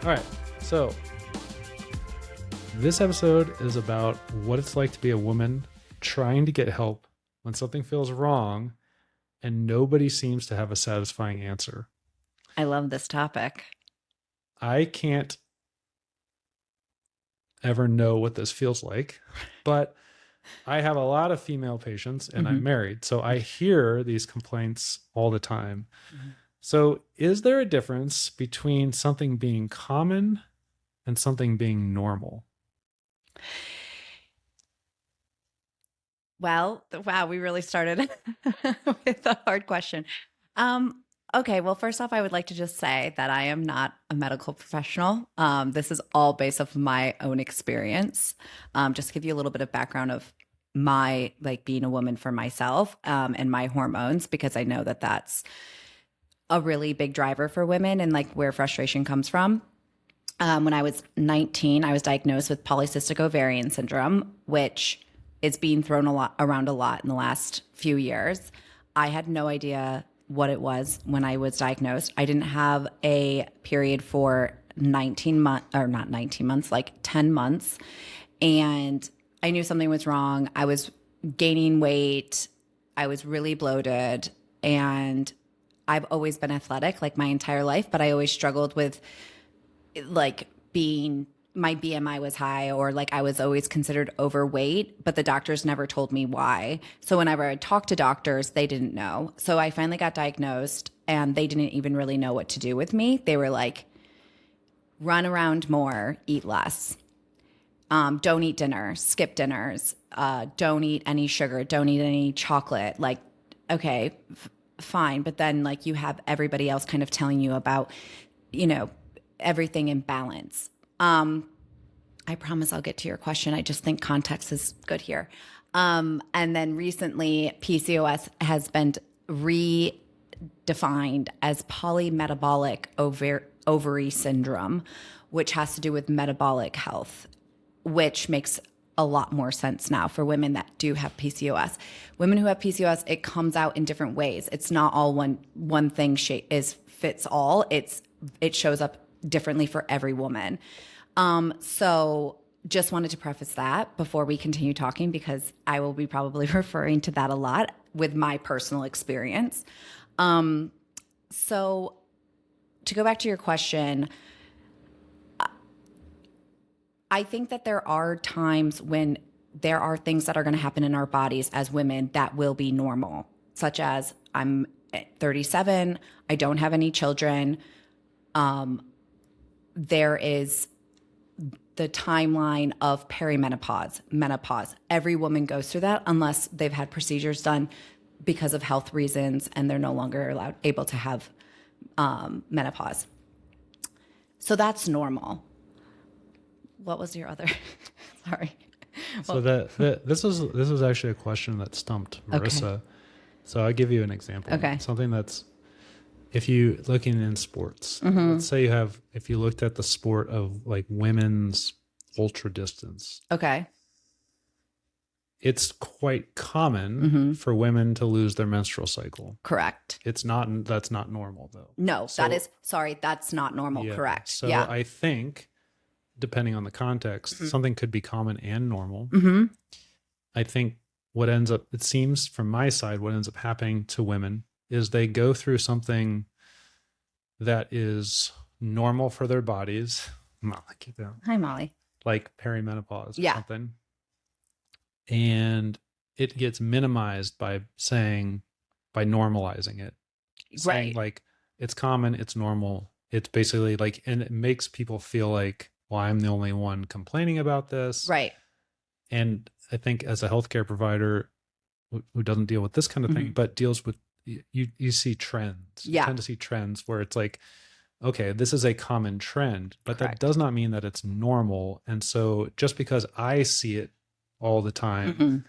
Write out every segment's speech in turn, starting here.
All right. So this episode is about what it's like to be a woman trying to get help when something feels wrong and nobody seems to have a satisfying answer. I love this topic. I can't ever know what this feels like, but I have a lot of female patients and I'm married. So I hear these complaints all the time. So is there a difference between something being common and something being normal? Well, wow, we really started with a hard question. Okay, well, first off, I would like to just say that I am not a medical professional. This is all based off of my own experience. Just to give you a little bit of background of my being a woman for myself and my hormones, because I know that that's a really big driver for women and where frustration comes from. When I was 19, I was diagnosed with polycystic ovarian syndrome, which is being thrown around a lot in the last few years. I had no idea what it was when I was diagnosed. I didn't have a period for 19 months, or not 19 months, 10 months. And I knew something was wrong. I was gaining weight. I was really bloated. And I've always been athletic my entire life, but I always struggled with being, my BMI was high, or I was always considered overweight, but the doctors never told me why. So whenever I talked to doctors, they didn't know. So I finally got diagnosed and they didn't even really know what to do with me. They were like, run around more, eat less. Don't eat dinner, skip dinners, don't eat any sugar, don't eat any chocolate. Okay, fine. But then you have everybody else kind of telling you about, everything in balance. I promise I'll get to your question. I just think context is good here. And then recently, PCOS has been redefined as polymetabolic ovary syndrome, which has to do with metabolic health, which makes a lot more sense now for women that do have PCOS. Women who have PCOS, it comes out in different ways. It's not all one thing fits all. It shows up differently for every woman. So just wanted to preface that before we continue talking, because I will be probably referring to that a lot with my personal experience. So to go back to your question, I think that there are times when there are things that are going to happen in our bodies as women that will be normal, such as I'm 37, I don't have any children. There is the timeline of perimenopause, menopause. Every woman goes through that unless they've had procedures done because of health reasons and they're no longer able to have menopause. So that's normal. What was your other? Sorry. So this is actually a question that stumped Marissa. Okay. So I'll give you an example. Okay. Something that's, if you looking in sports, let's say if you looked at the sport of women's ultra distance. Okay. It's quite common for women to lose their menstrual cycle. Correct. That's not normal though. No, that's not normal. Yeah. Correct. So yeah. I think, depending on the context, something could be common and normal. I think it seems from my side, what ends up happening to women is they go through something that is normal for their bodies. Hi, Molly. Like perimenopause or something. And it gets minimized by normalizing it. Saying it's common, it's normal. It's basically and it makes people feel like, well, I'm the only one complaining about this. Right. And I think as a healthcare provider who doesn't deal with this kind of thing, but deals with, you see trends. Yeah. You tend to see trends where it's okay, this is a common trend, but that does not mean that it's normal. And so just because I see it all the time,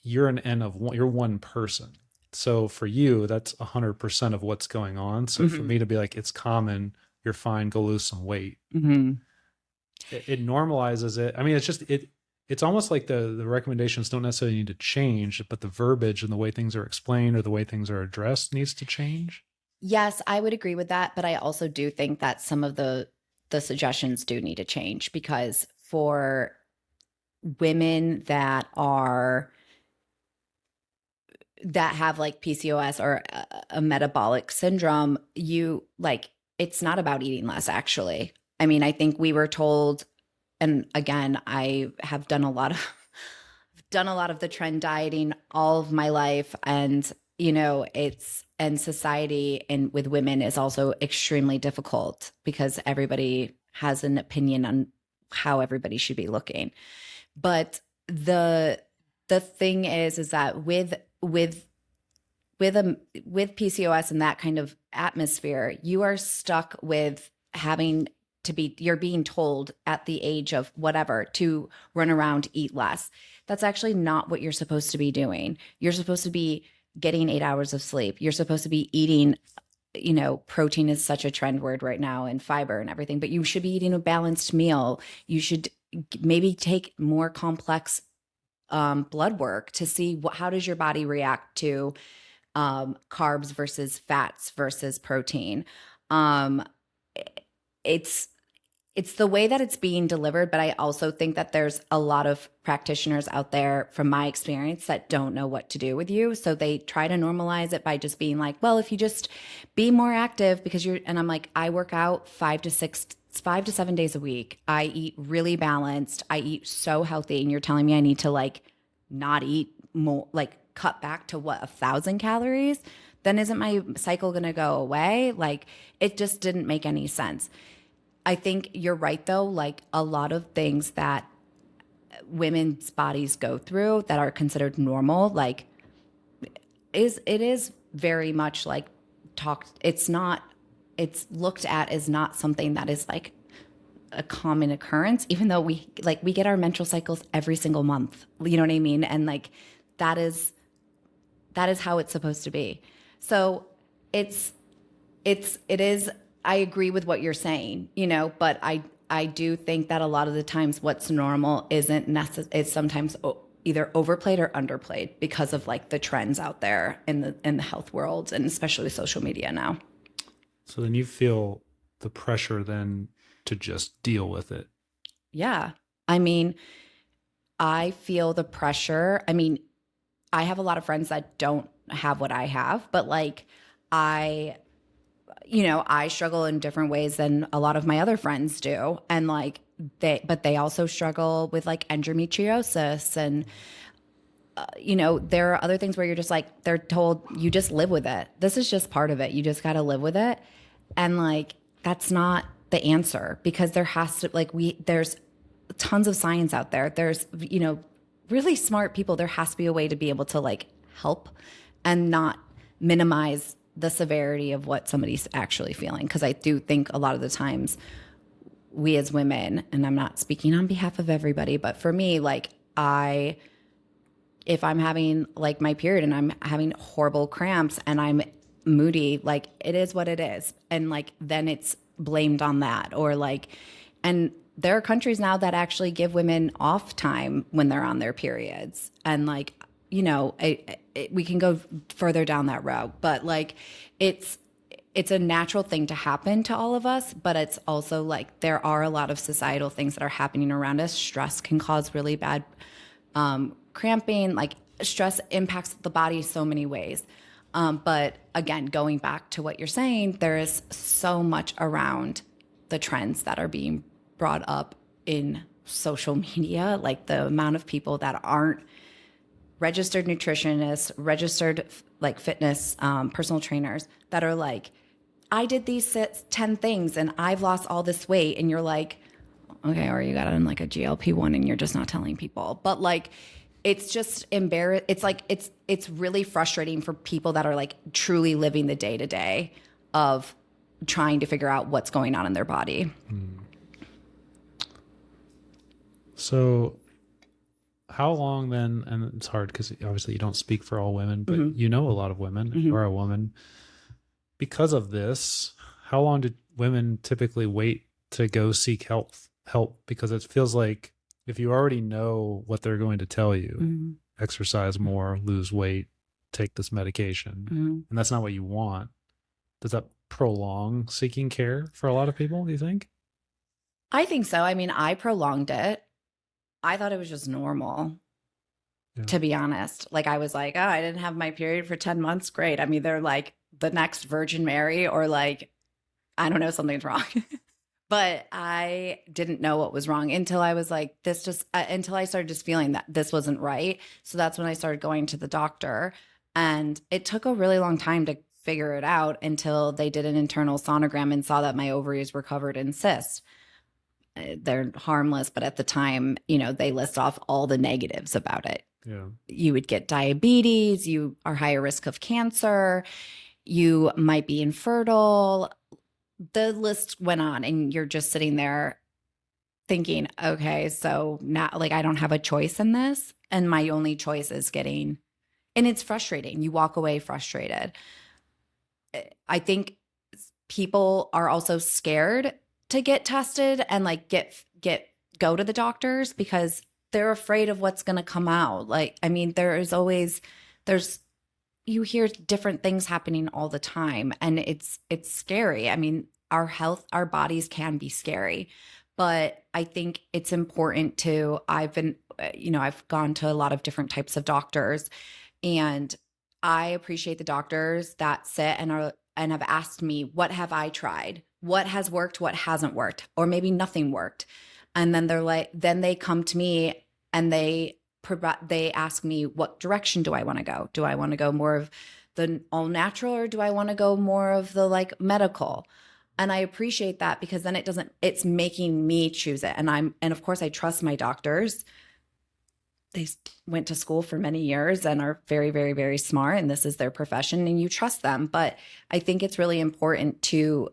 you're an N of one, you're one person. So for you, that's 100% of what's going on. So for me to be it's common, you're fine, go lose some weight. It normalizes it. I mean, it's almost like the recommendations don't necessarily need to change, but the verbiage and the way things are explained or the way things are addressed needs to change. Yes, I would agree with that, but I also do think that some of the suggestions do need to change, because for women that have like PCOS or a metabolic syndrome, you like, it's not about eating less, actually. I mean, I think we were told, and again, I have done a lot of done a lot of the trend dieting all of my life, and and society and with women is also extremely difficult because everybody has an opinion on how everybody should be looking. But the the thing is that with PCOS and that kind of atmosphere, you are stuck with having to be, you're being told at the age of whatever to run around, eat less. That's actually not what you're supposed to be doing. You're supposed to be getting 8 hours of sleep. You're supposed to be eating, protein is such a trend word right now, and fiber and everything, but you should be eating a balanced meal. You should maybe take more complex blood work to see how does your body react to carbs versus fats versus protein. Um, it's it's the way that it's being delivered, but I also think that there's a lot of practitioners out there, from my experience, that don't know what to do with you. So they try to normalize it by just being like, well, if you just be more active because you're, and I'm like, I work out 5 to 7 days a week. I eat really balanced. I eat so healthy. And you're telling me I need to like not eat more, like cut back to what, 1,000 calories? Then isn't my cycle going to go away? Like, it just didn't make any sense. I think you're right, though. Like, a lot of things that women's bodies go through that are considered normal, like, it is very much like talked. It's not, it's looked at as not something that is like a common occurrence, even though we get our menstrual cycles every single month. You know what I mean? And like, that is how it's supposed to be. So it's it is, I agree with what you're saying, but I do think that a lot of the times what's normal isn't is sometimes either overplayed or underplayed because of like the trends out there in the health world, and especially with social media now. So then you feel the pressure then to just deal with it. Yeah. I mean, I feel the pressure. I mean, I have a lot of friends that don't have what I have, but like, I I struggle in different ways than a lot of my other friends do. And like, they also struggle with like endometriosis. And, there are other things where you're just like, they're told you just live with it. This is just part of it. You just got to live with it. And like, that's not the answer, because there has to, like, there's tons of science out there. There's, really smart people. There has to be a way to be able to like help and not minimize the severity of what somebody's actually feeling. Because I do think a lot of the times we as women, and I'm not speaking on behalf of everybody, but for me, like, if I'm having like my period and I'm having horrible cramps and I'm moody, like, it is what it is. And like, then it's blamed on that, or like, and there are countries now that actually give women off time when they're on their periods. And like, we can go further down that route, but like, it's a natural thing to happen to all of us, but it's also like, there are a lot of societal things that are happening around us. Stress can cause really bad cramping. Like, stress impacts the body so many ways. But again, going back to what you're saying, there is so much around the trends that are being brought up in social media, like the amount of people that aren't registered nutritionists, registered like fitness personal trainers that are like, I did these 10 things and I've lost all this weight. And you're like, okay, or you got on like a GLP-1 and you're just not telling people. But like, it's just embarrassing. It's like, it's really frustrating for people that are like truly living the day to day of trying to figure out what's going on in their body. So how long then, and it's hard because obviously you don't speak for all women, but Mm-hmm. you know a lot of women Mm-hmm. or a woman. Because of this, how long did women typically wait to go seek help? Because it feels like if you already know what they're going to tell you, Mm-hmm. exercise more, lose weight, take this medication, Mm-hmm. and that's not what you want, does that prolong seeking care for a lot of people, do you think? I think so. I mean, I prolonged it. I thought it was just normal, Yeah. to be honest. Like I was like, oh, I didn't have my period for 10 months. Great. I'm either like the next Virgin Mary or like, I don't know, something's wrong. But I didn't know what was wrong until I was like, this just, until I started just feeling that this wasn't right. So that's when I started going to the doctor. And it took a really long time to figure it out until they did an internal sonogram and saw that my ovaries were covered in cysts. They're harmless, but at the time, you know, they list off all the negatives about it. Yeah. You would get diabetes, you are higher risk of cancer, you might be infertile. The list went on, and you're just sitting there thinking, okay, so now like I don't have a choice in this. And my only choice is getting, and it's frustrating. You walk away frustrated. I think people are also scared to get tested and like go to the doctors because they're afraid of what's going to come out. Like, I mean, there's you hear different things happening all the time, and it's scary. I mean, our bodies can be scary, but I think it's important to, I've been, I've gone to a lot of different types of doctors, and I appreciate the doctors that sit and have asked me, what have I tried? What has worked? What hasn't worked? Or maybe nothing worked. And then then they come to me and they ask me, what direction do I want to go? Do I want to go more of the all natural, or do I want to go more of the like medical? And I appreciate that because then it's making me choose it. And of course I trust my doctors. They went to school for many years and are very, very, very smart, and this is their profession, and you trust them. But I think it's really important to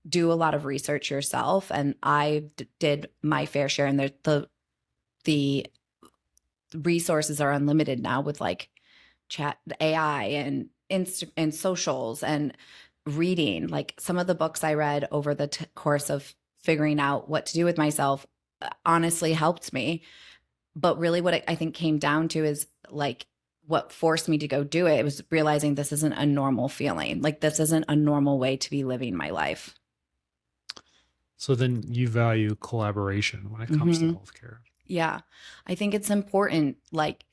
do a lot of research yourself. And I did my fair share, and the resources are unlimited now with like chat AI and and socials and reading. Like some of the books I read over the course of figuring out what to do with myself honestly helped me. But really what I think came down to is like what forced me to go do it. It was realizing this isn't a normal feeling. Like this isn't a normal way to be living my life. So then you value collaboration when it comes to healthcare. Yeah. I think it's important. Like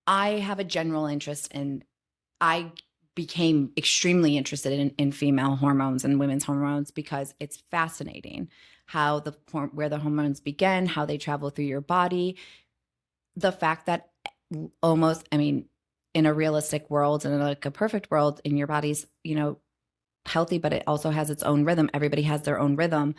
I have a general interest in, I became extremely interested in female hormones and women's hormones because it's fascinating how where the hormones begin, how they travel through your body. The fact that almost, I mean, in a realistic world and like a perfect world, in your body's, healthy, but it also has its own rhythm. Everybody has their own rhythm.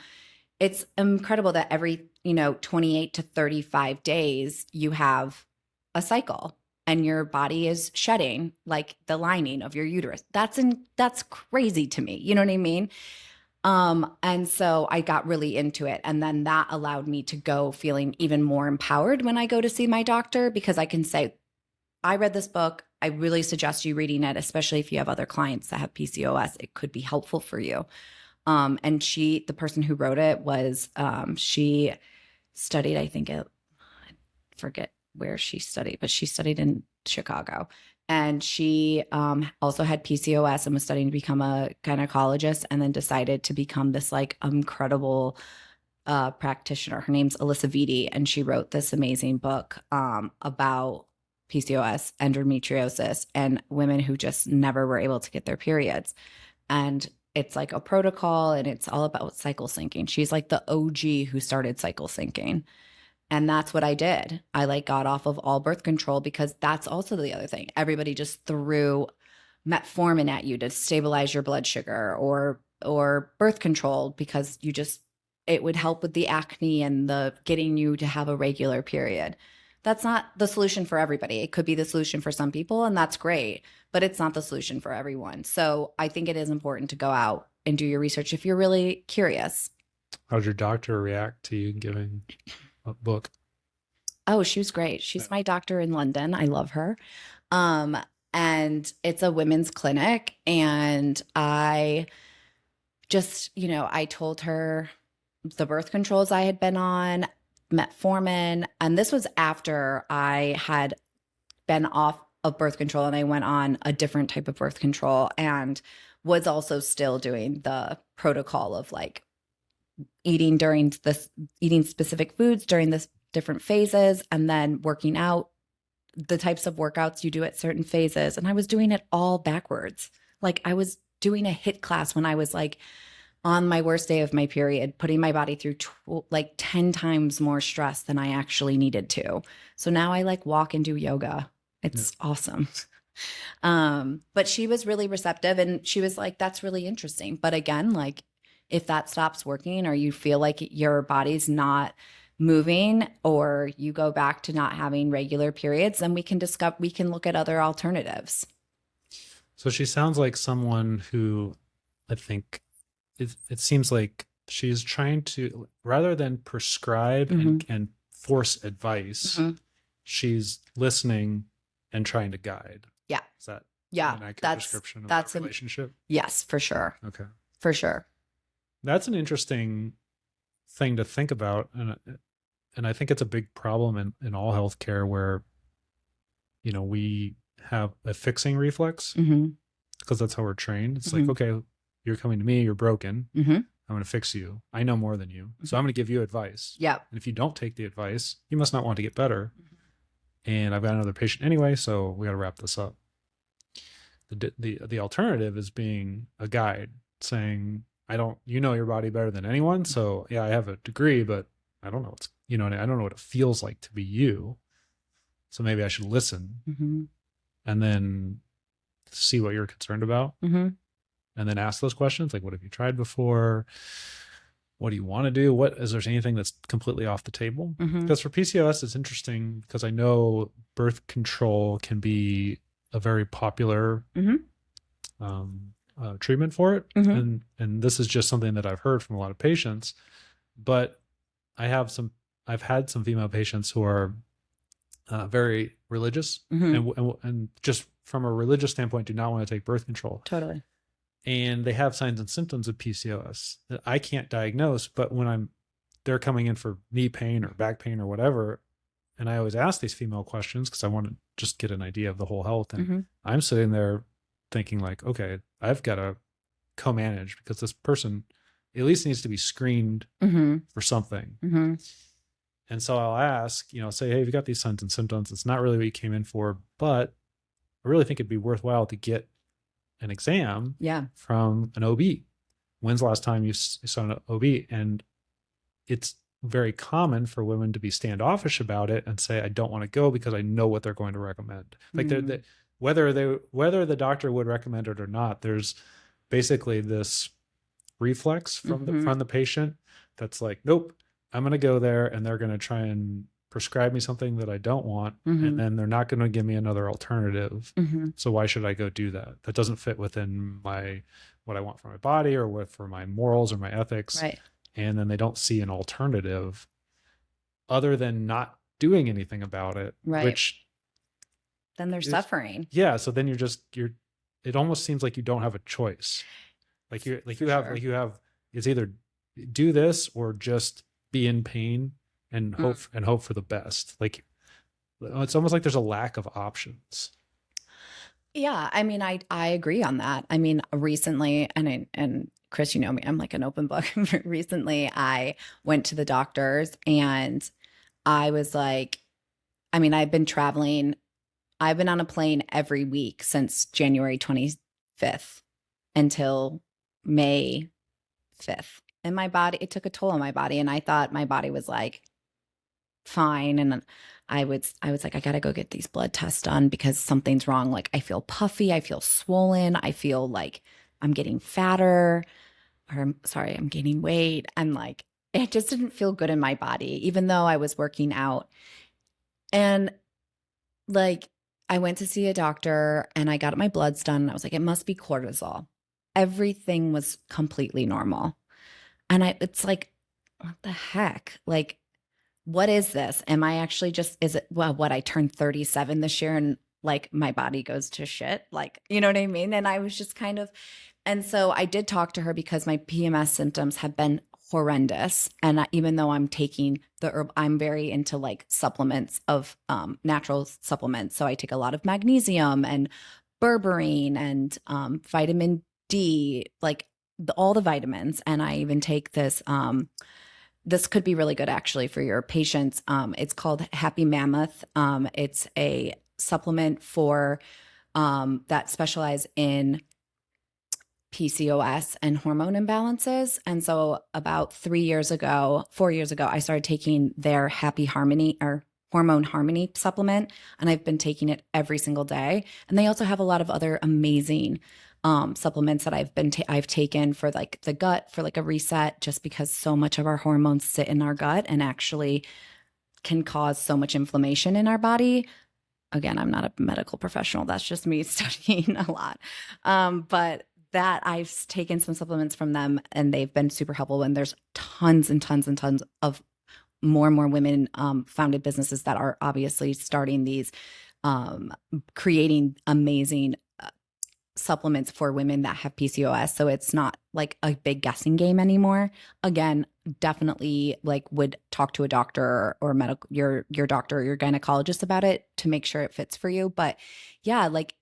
It's incredible that every, 28 to 35 days you have a cycle and your body is shedding like the lining of your uterus. That's crazy to me. You know what I mean? And so I got really into it. And then that allowed me to go feeling even more empowered when I go to see my doctor, because I can say, I read this book. I really suggest you reading it, especially if you have other clients that have PCOS. It could be helpful for you. And the person who wrote it was, she studied, I forget where she studied, but she studied in Chicago. And she also had PCOS and was studying to become a gynecologist, and then decided to become this like incredible practitioner. Her name's Alyssa Vitti, and she wrote this amazing book about PCOS, endometriosis, and women who just never were able to get their periods. And it's like a protocol, and it's all about cycle syncing. She's like the OG who started cycle syncing. And that's what I did. I like got off of all birth control, because that's also the other thing. Everybody just threw metformin at you to stabilize your blood sugar, or birth control, because it would help with the acne and the getting you to have a regular period. That's not the solution for everybody. It could be the solution for some people, and that's great, but it's not the solution for everyone. So I think it is important to go out and do your research if you're really curious. How did your doctor react to you giving a book? Oh, she was great. She's my doctor in London. I love her. And it's a women's clinic. And I just, I told her the birth controls I had been on, metformin. And this was after I had been off of birth control and I went on a different type of birth control. And was also still doing the protocol of like eating specific foods during this different phases, and then working out the types of workouts you do at certain phases. And I was doing it all backwards. Like I was doing a HIIT class when I was like on my worst day of my period, putting my body through like 10 times more stress than I actually needed to. So now I like walk and do yoga. It's awesome. But she was really receptive, and she was like, that's really interesting. But again, like if that stops working, or you feel like your body's not moving, or you go back to not having regular periods, then we can look at other alternatives. So she sounds like someone who, I think it seems like she's trying to, rather than prescribe and force advice, she's listening and trying to guide. Yeah. Is that an accurate description of that relationship? Yes, for sure. Okay. For sure. That's an interesting thing to think about. And I think it's a big problem in all healthcare where, you know, we have a fixing reflex because that's how we're trained. It's like, okay, you're coming to me, you're broken. I'm going to fix you. I know more than you. So I'm going to give you advice. Yeah. And if you don't take the advice, you must not want to get better. And I've got another patient anyway, so we got to wrap this up. The alternative is being a guide, saying, you know your body better than anyone. So yeah, I have a degree, but I don't know I don't know what it feels like to be you. So maybe I should listen and then see what you're concerned about. And then ask those questions. Like, what have you tried before? What do you want to do? Is there anything that's completely off the table? Because for PCOS, it's interesting because I know birth control can be a very popular treatment for it. And this is just something that I've heard from a lot of patients, but I've had some female patients who are very religious and just from a religious standpoint, do not want to take birth control. Totally. And they have signs and symptoms of PCOS that I can't diagnose, but when they're coming in for knee pain or back pain or whatever, and I always ask these female questions because I want to just get an idea of the whole health. And I'm sitting there thinking like, okay, I've got to co-manage because this person at least needs to be screened for something. And so I'll ask, say, hey, you've got these signs and symptoms. It's not really what you came in for, but I really think it'd be worthwhile to get an exam from an OB. When's the last time you saw an OB? And it's very common for women to be standoffish about it and say, I don't want to go because I know what they're going to recommend. Like whether the doctor would recommend it or not, there's basically this reflex from the patient that's like, nope, I'm going to go there and they're going to try and prescribe me something that I don't want. And then they're not going to give me another alternative. So why should I go do that? That doesn't fit within what I want for my body or for my morals or my ethics. Right. And then they don't see an alternative other than not doing anything about it. Right. Which then they're suffering. Yeah. So then it almost seems like you don't have a choice. You have, it's either do this or just be in pain and hope for the best. Like it's almost like there's a lack of options. Yeah, I mean, I agree on that. I mean, recently, and Chris, you know me, I'm like an open book. Recently, I went to the doctors and I was like, I mean, I've been traveling. I've been on a plane every week since January 25th until May 5th. And my body, it took a toll on my body. And I thought my body was like, fine. And I was like, I got to go get these blood tests done because something's wrong. Like I feel puffy. I feel swollen. I feel like I'm getting fatter I'm gaining weight. And like, it just didn't feel good in my body, even though I was working out. And like, I went to see a doctor and I got my bloods done. And I was like, it must be cortisol. Everything was completely normal. And it's like, what the heck? Like, what is this? Am I actually I turned 37 this year and like my body goes to shit? Like, you know what I mean? And I was just and so I did talk to her because my PMS symptoms have been horrendous. And even though I'm taking the herb, I'm very into like supplements of natural supplements. So I take a lot of magnesium and berberine and vitamin D, like all the vitamins. And I even take this, this could be really good actually for your patients. It's called Happy Mammoth. It's a supplement for that specialize in PCOS and hormone imbalances. And so about 4 years ago, I started taking their Happy Harmony or Hormone Harmony supplement, and I've been taking it every single day. And they also have a lot of other amazing supplements that I've taken for like the gut, for like a reset, just because so much of our hormones sit in our gut and actually can cause so much inflammation in our body. Again, I'm not a medical professional. That's just me studying a lot. But that I've taken some supplements from them and they've been super helpful. And there's tons and tons and tons of more and more women founded businesses that are obviously starting these, creating amazing supplements for women that have PCOS. So it's not like a big guessing game anymore. Again, definitely like would talk to a doctor or medical your doctor or your gynecologist about it to make sure it fits for you. But yeah, like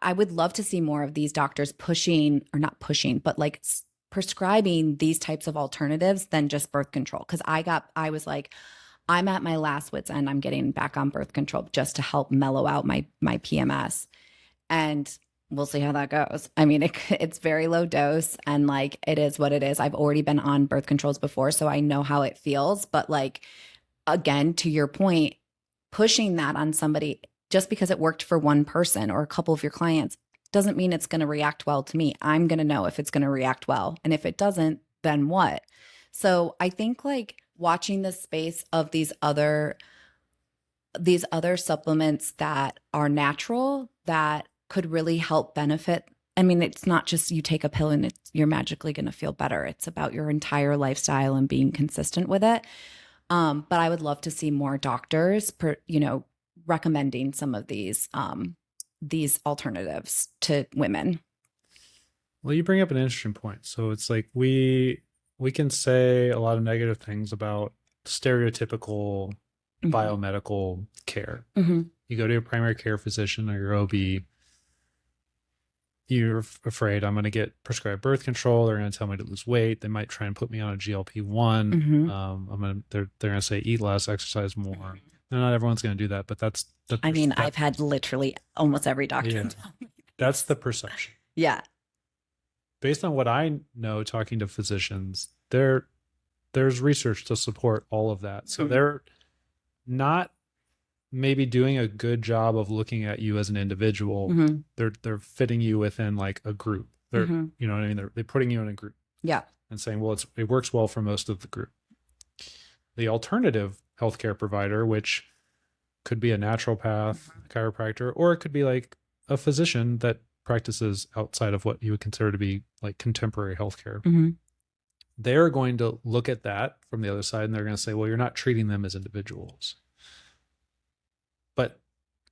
I would love to see more of these doctors pushing, or not pushing, but like prescribing these types of alternatives than just birth control. Cause I was like, I'm at my last wit's end. I'm getting back on birth control just to help mellow out my PMS. And we'll see how that goes. I mean, it's very low dose and like it is what it is. I've already been on birth controls before, so I know how it feels. But like, again, to your point, pushing that on somebody just because it worked for one person or a couple of your clients doesn't mean it's going to react well to me. I'm going to know if it's going to react well. And if it doesn't, then what? So I think like watching the space of these other supplements that are natural that could really help benefit. I mean, it's not just you take a pill and you're magically going to feel better. It's about your entire lifestyle and being consistent with it. But I would love to see more doctors, recommending some of these alternatives to women. Well, you bring up an interesting point. So it's like we can say a lot of negative things about stereotypical biomedical care. Mm-hmm. You go to your primary care physician or your OB, you're afraid I'm going to get prescribed birth control. They're going to tell me to lose weight. They might try and put me on a GLP-1. Mm-hmm. They're going to say eat less, exercise more. And not everyone's going to do that, but that's I mean, I've had literally almost every doctor tell me. That's the perception. Yeah. Based on what I know, talking to physicians, there's research to support all of that. So they're not maybe doing a good job of looking at you as an individual. They're fitting you within like a group. They're you know what I mean? They're putting you in a group. Yeah. And saying, well, it works well for most of the group. The alternative healthcare provider, which could be a naturopath, a chiropractor, or it could be like a physician that practices outside of what you would consider to be like contemporary healthcare. They're going to look at that from the other side and they're going to say, well, you're not treating them as individuals.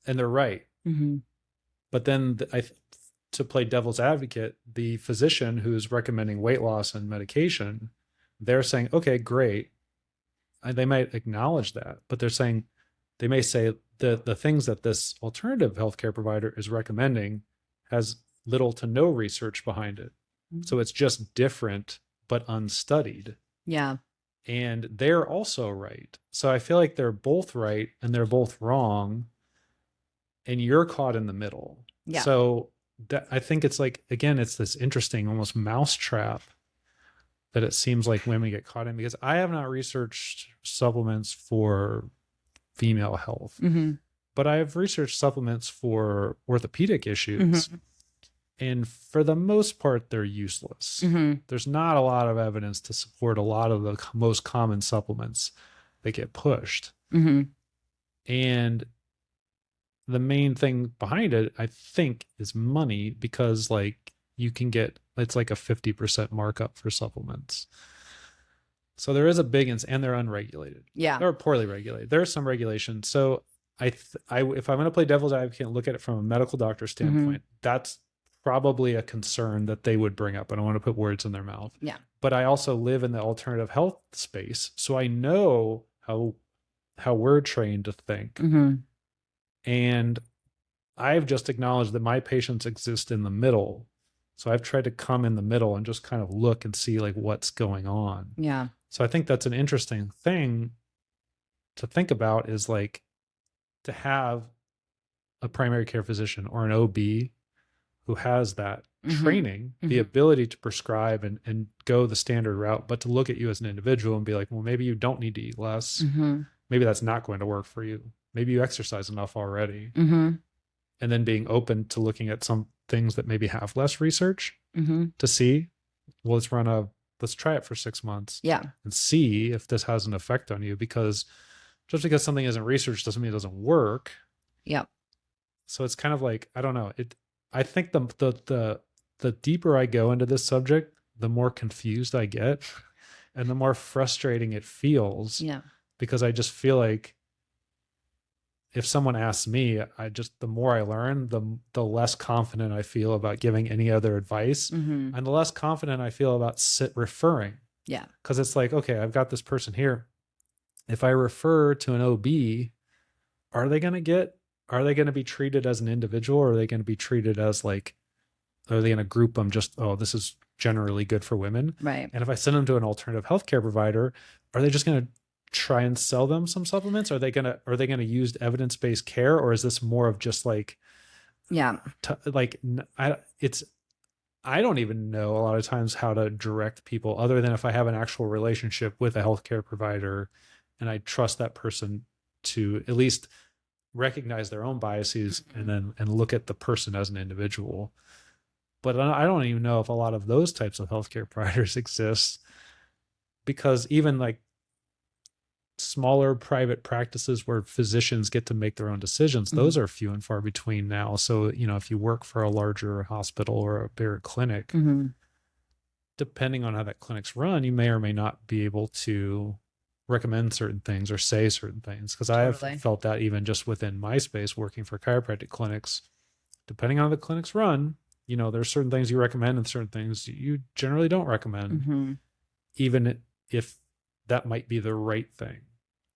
And they're right. But then to play devil's advocate, the physician who's recommending weight loss and medication, they're saying, okay, great. And they might acknowledge that, but they may say the things that this alternative healthcare provider is recommending has little to no research behind it. So it's just different, but unstudied. Yeah. And they're also right. So I feel like they're both right and they're both wrong. And you're caught in the middle. Yeah. So I think it's like, again, it's this interesting almost mousetrap that it seems like women get caught in, because I have not researched supplements for female health, but I have researched supplements for orthopedic issues. And for the most part, they're useless. There's not a lot of evidence to support a lot of the most common supplements that get pushed. And the main thing behind it, I think, is money, because like you can get, it's like a 50% markup for supplements. So there is a big, and they're unregulated. Yeah. They're poorly regulated. There's some regulation. So if I'm going to play devil's advocate and look at it from a medical doctor standpoint, that's probably a concern that they would bring up. I don't want to put words in their mouth. Yeah. But I also live in the alternative health space. So I know how we're trained to think. And I've just acknowledged that my patients exist in the middle. So I've tried to come in the middle and just kind of look and see like what's going on. Yeah. So I think that's an interesting thing to think about, is like to have a primary care physician or an OB who has that Mm-hmm. training, the Mm-hmm. ability to prescribe and go the standard route, but to look at you as an individual and be like, well, maybe you don't need to eat less. Mm-hmm. Maybe that's not going to work for you. Maybe you exercise enough already. Mm-hmm. And then being open to looking at some things that maybe have less research Mm-hmm. to see, well, let's try it for 6 months Yeah. and see if this has an effect on you. Because just because something isn't researched doesn't mean it doesn't work. Yep. So it's kind of like, I don't know. I think the deeper I go into this subject, the more confused I get and the more frustrating it feels. Yeah. Because I just feel like if someone asks me, the more I learn, the less confident I feel about giving any other advice, Mm-hmm. and the less confident I feel about referring. Yeah. Because it's like, okay, I've got this person here. If I refer to an OB, are they going to be treated as an individual, or are they going to be treated as like, are they going to group them just, oh, this is generally good for women? Right. And if I send them to an alternative healthcare provider, are they just going to try and sell them some supplements? Are they going to use evidence-based care, or is this more of just like, Yeah. I don't even know a lot of times how to direct people, other than if I have an actual relationship with a healthcare provider and I trust that person to at least recognize their own biases and look at the person as an individual. But I don't even know if a lot of those types of healthcare providers exist, because even like smaller private practices where physicians get to make their own decisions, those are few and far between now. So, if you work for a larger hospital or a bigger clinic, depending on how that clinic's run, you may or may not be able to recommend certain things or say certain things. Because I have felt that even just within my space working for chiropractic clinics, depending on how the clinic's run, there's certain things you recommend and certain things you generally don't recommend, even if that might be the right thing.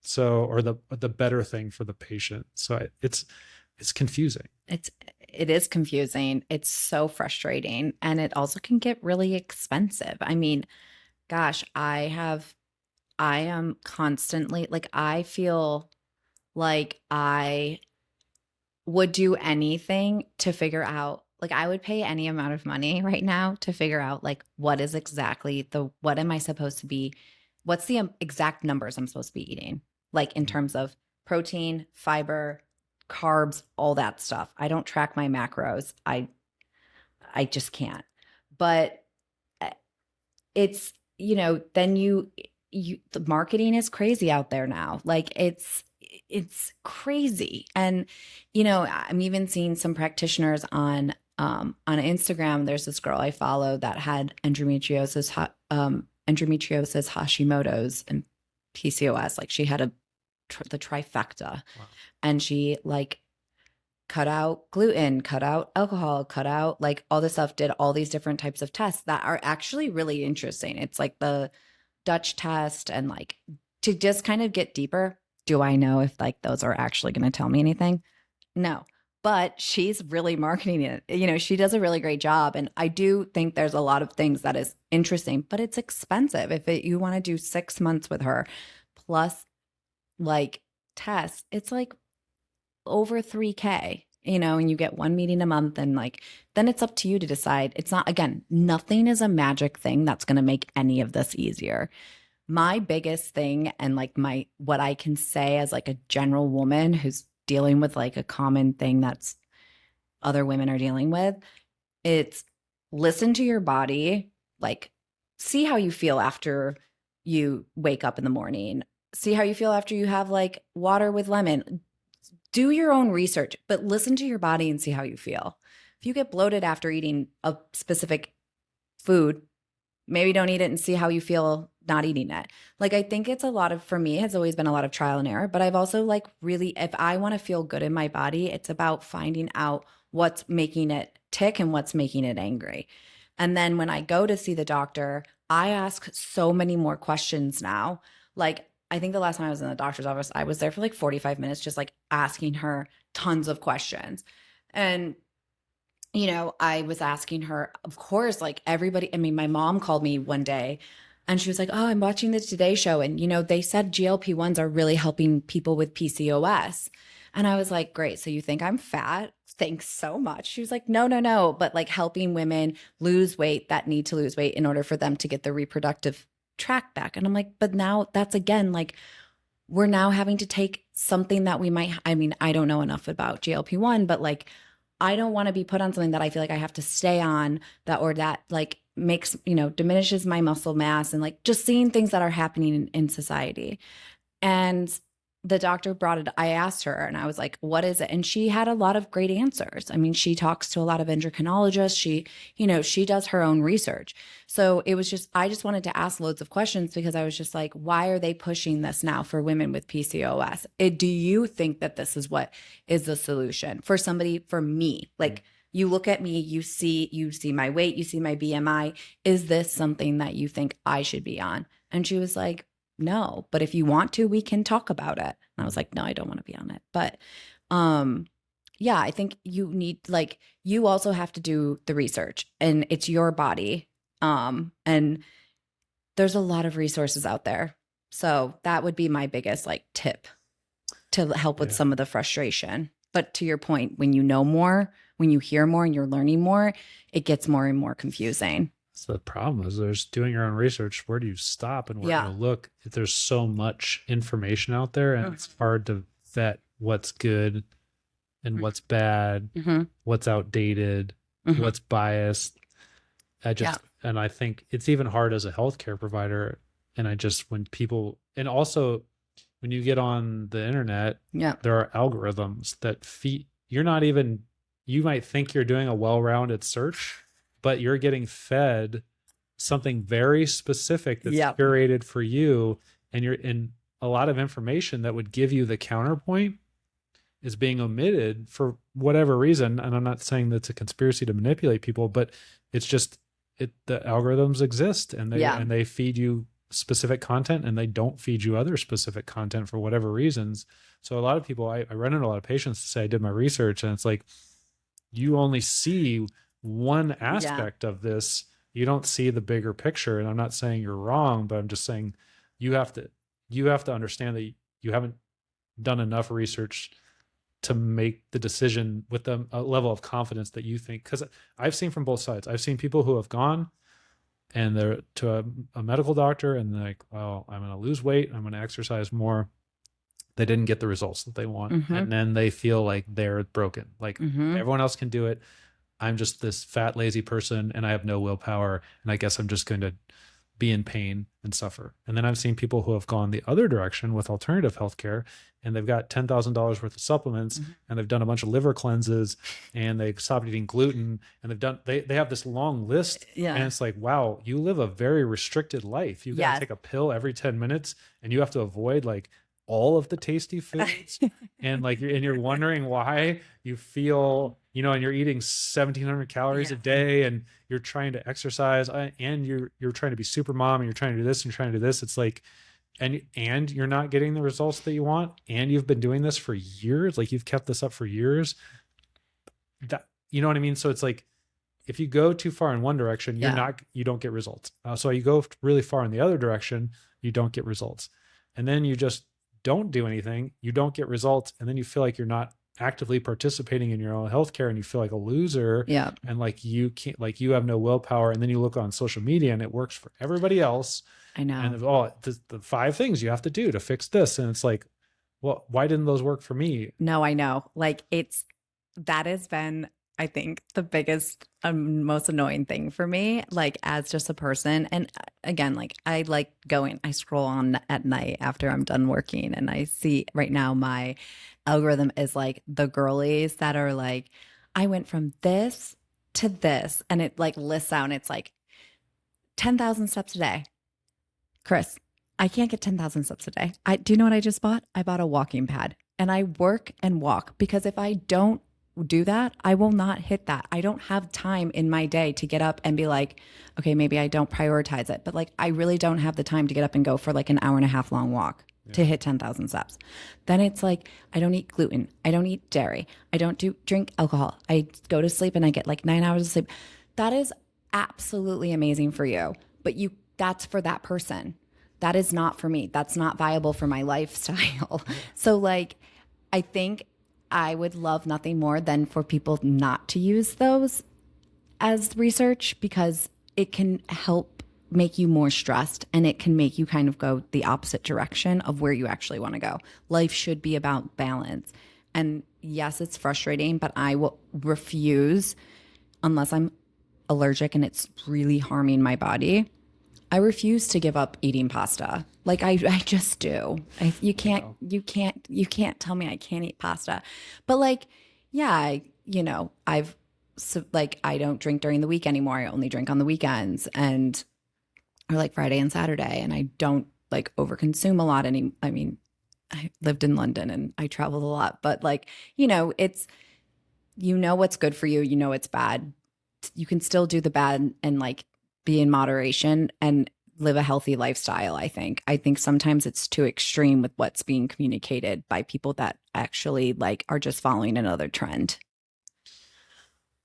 So, or the better thing for the patient. So it's confusing. It is confusing. It's so frustrating. And it also can get really expensive. I mean, gosh, I am constantly like, I feel like I would do anything to figure out, like, I would pay any amount of money right now to figure out, like, what is exactly what am I supposed to be, what's the exact numbers I'm supposed to be eating, like, in terms of protein, fiber, carbs, all that stuff. I don't track my macros. I just can't. But it's, then the marketing is crazy out there now. Like, it's crazy. And, I'm even seeing some practitioners on Instagram. There's this girl I follow that had endometriosis, Hashimoto's, and PCOS. Like, she had the trifecta. Wow. And she like cut out gluten, cut out alcohol, cut out like all this stuff, did all these different types of tests that are actually really interesting. It's like the Dutch test, and like to just kind of get deeper. Do I know if like those are actually going to tell me anything? No, but she's really marketing it. She does a really great job. And I do think there's a lot of things that is interesting, but it's expensive. If you want to do 6 months with her plus like tests, it's like over $3,000, and you get one meeting a month, and like, then it's up to you to decide. It's not, again, nothing is a magic thing that's going to make any of this easier. My biggest thing, and like what I can say as like a general woman who's dealing with like a common thing that's other women are dealing with, it's listen to your body, like see how you feel after you wake up in the morning. See how you feel after you have like water with lemon. Do your own research, but listen to your body and see how you feel. If you get bloated after eating a specific food, maybe don't eat it and see how you feel not eating it. Like, I think it's for me, has always been a lot of trial and error, but I've also like really, if I want to feel good in my body, it's about finding out what's making it tick and what's making it angry. And then when I go to see the doctor, I ask so many more questions now. Like, I think the last time I was in the doctor's office, I was there for like 45 minutes, just like asking her tons of questions. And I was asking her, of course, like everybody, I mean, my mom called me one day and she was like, "Oh, I'm watching the Today Show. And, they said GLP-1s are really helping people with PCOS." And I was like, "Great. So you think I'm fat? Thanks so much." She was like, "No, no, no. But like helping women lose weight that need to lose weight in order for them to get the reproductive tract back." And I'm like, "But now that's again, like, we're now having to take something that we might, I mean, I don't know enough about GLP-1, but like, I don't want to be put on something that I feel like I have to stay on that, or that like makes, diminishes my muscle mass, and like just seeing things that are happening in society." And the doctor brought it. I asked her and I was like, "What is it?" And she had a lot of great answers. I mean, she talks to a lot of endocrinologists. She does her own research. So it was just, I just wanted to ask loads of questions because I was just like, why are they pushing this now for women with PCOS? Do you think that this is what is the solution for somebody, for me? Like, you look at me, you see my weight, you see my BMI. Is this something that you think I should be on? And she was like, "No, but if you want to, we can talk about it." And I was like, "No, I don't want to be on it." But yeah, I think you need, like, you also have to do the research, and it's your body. And there's a lot of resources out there. So that would be my biggest like tip to help with some of the frustration. But to your point, when you know more, when you hear more and you're learning more, it gets more and more confusing. So the problem is there's doing your own research. Where do you stop and where do you look? There's so much information out there, and it's hard to vet what's good and what's bad, what's outdated, what's biased. And I think it's even hard as a healthcare provider. And and also when you get on the internet, there are algorithms that you might think you're doing a well-rounded search, but you're getting fed something very specific that's curated for you. And you're in a lot of information that would give you the counterpoint is being omitted for whatever reason. And I'm not saying that's a conspiracy to manipulate people, but it's just, the algorithms exist, and they feed you specific content, and they don't feed you other specific content for whatever reasons. So a lot of people, I run into a lot of patients to say, I did my research, and it's like, you only see one aspect of this. You don't see the bigger picture. And I'm not saying you're wrong, but I'm just saying you have to understand that you haven't done enough research to make the decision with a level of confidence that you think, because I've seen from both sides. I've seen people who have gone and they're to a medical doctor and they're like, "Well, I'm going to lose weight. I'm going to exercise more." They didn't get the results that they want. And then they feel like they're broken. Like everyone else can do it. I'm just this fat, lazy person and I have no willpower. And I guess I'm just going to be in pain and suffer. And then I've seen people who have gone the other direction with alternative healthcare, and they've got $10,000 worth of supplements, and they've done a bunch of liver cleanses, and they've stopped eating gluten, and they have this long list. And it's like, wow, you live a very restricted life. You got to take a pill every 10 minutes, and you have to avoid like all of the tasty foods. And like, you're wondering why you feel, and you're eating 1,700 calories a day, and you're trying to exercise, and you're trying to be super mom, and you're trying to do this and you're trying to do this. It's like, and you're not getting the results that you want, and you've been doing this for years. Like, you've kept this up for years. That, you know what I mean? So it's like, if you go too far in one direction, you don't get results. So you go really far in the other direction, you don't get results. And then you just don't do anything, you don't get results. And then you feel like you're not actively participating in your own healthcare, and you feel like a loser. And like, you can't, like, you have no willpower. And then you look on social media and it works for everybody else. I know. And the 5 things you have to do to fix this. And it's like, well, why didn't those work for me? No, I know. Like, that has been, I think, the biggest, most annoying thing for me, like, as just a person. And again, like, I scroll on at night after I'm done working, and I see right now my algorithm is like the girlies that are like, I went from this to this, and it like lists out, and it's like 10,000 steps a day. Chris, I can't get 10,000 steps a day. Do you know what I just bought? I bought a walking pad, and I work and walk, because if I don't do that, I will not hit that. I don't have time in my day to get up and be like, okay, maybe I don't prioritize it, but like, I really don't have the time to get up and go for like an hour and a half long walk. to hit 10,000 steps. Then it's like, I don't eat gluten. I don't eat dairy. I don't drink alcohol. I go to sleep and I get like 9 hours of sleep. That is absolutely amazing for you. But that's for that person. That is not for me. That's not viable for my lifestyle. So like, I think I would love nothing more than for people not to use those as research, because it can help make you more stressed, and it can make you kind of go the opposite direction of where you actually want to go. Life should be about balance. And yes, it's frustrating, but I will refuse, unless I'm allergic and it's really harming my body, I refuse to give up eating pasta. Like I just do. You can't tell me I can't eat pasta. But like, yeah, I don't drink during the week anymore. I only drink on the weekends, or like Friday and Saturday. And I don't like overconsume a lot I mean, I lived in London and I traveled a lot, but like, it's, what's good for you, it's bad. You can still do the bad and like be in moderation and live a healthy lifestyle. I think sometimes it's too extreme with what's being communicated by people that actually like are just following another trend.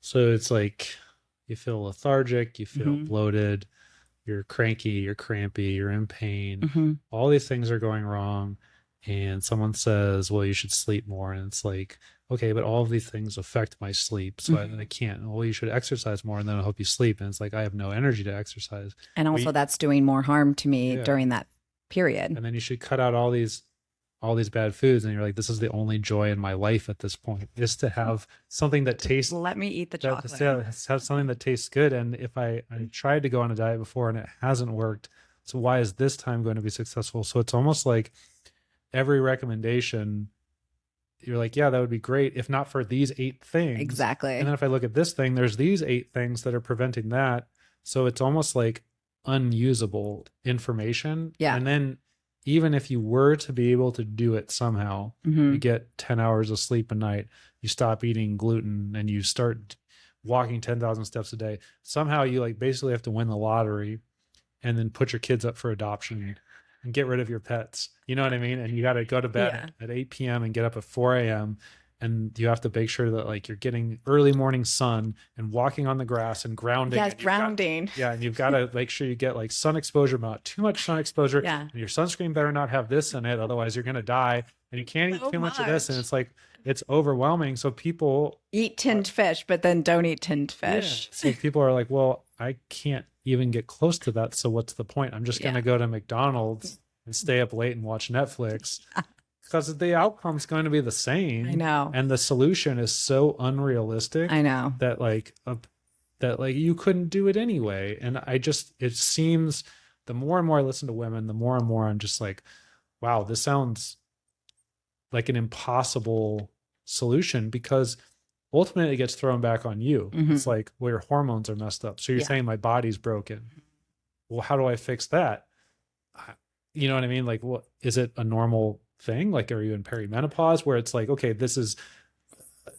So it's like you feel lethargic, you feel bloated, you're cranky, you're crampy, you're in pain. All these things are going wrong. And someone says, well, you should sleep more. And it's like, okay, but all of these things affect my sleep. So I can't. Well, you should exercise more and then I'll help you sleep. And it's like, I have no energy to exercise. And also that's doing more harm to me during that period. And then you should cut out all these bad foods. And you're like, this is the only joy in my life at this point, is to have something that tastes. Let me eat the chocolate. Have something that tastes good. And if I tried to go on a diet before and it hasn't worked, so why is this time going to be successful? So it's almost like every recommendation, you're like, yeah, that would be great if not for these 8 things. Exactly. And then if I look at this thing, there's these 8 things that are preventing that. So it's almost like unusable information. Yeah. And then even if you were to be able to do it somehow, you get 10 hours of sleep a night, you stop eating gluten and you start walking 10,000 steps a day. Somehow you like basically have to win the lottery and then put your kids up for adoption and get rid of your pets. You know what I mean? And you got to go to bed at 8 p.m. and get up at 4 a.m. And you have to make sure that like you're getting early morning sun and walking on the grass and grounding. Yes, grounding. And you've got to make sure you get like sun exposure, not too much sun exposure. Yeah. And your sunscreen better not have this in it. Otherwise you're going to die. And you can't eat too much of this. And it's like, it's overwhelming. So people eat tinned fish, but then don't eat tinned fish. Yeah. So people are like, well, I can't even get close to that. So what's the point? I'm just going to go to McDonald's and stay up late and watch Netflix. Because the outcome's going to be the same. I know. And the solution is so unrealistic. I know. That like you couldn't do it anyway. And it seems the more and more I listen to women, the more and more I'm just like, wow, this sounds like an impossible solution, because ultimately it gets thrown back on you. It's like, well, your hormones are messed up. So you're saying my body's broken. Well, how do I fix that? You know what I mean? Like, what is it a normal thing? Like, are you in perimenopause where it's like, okay, this is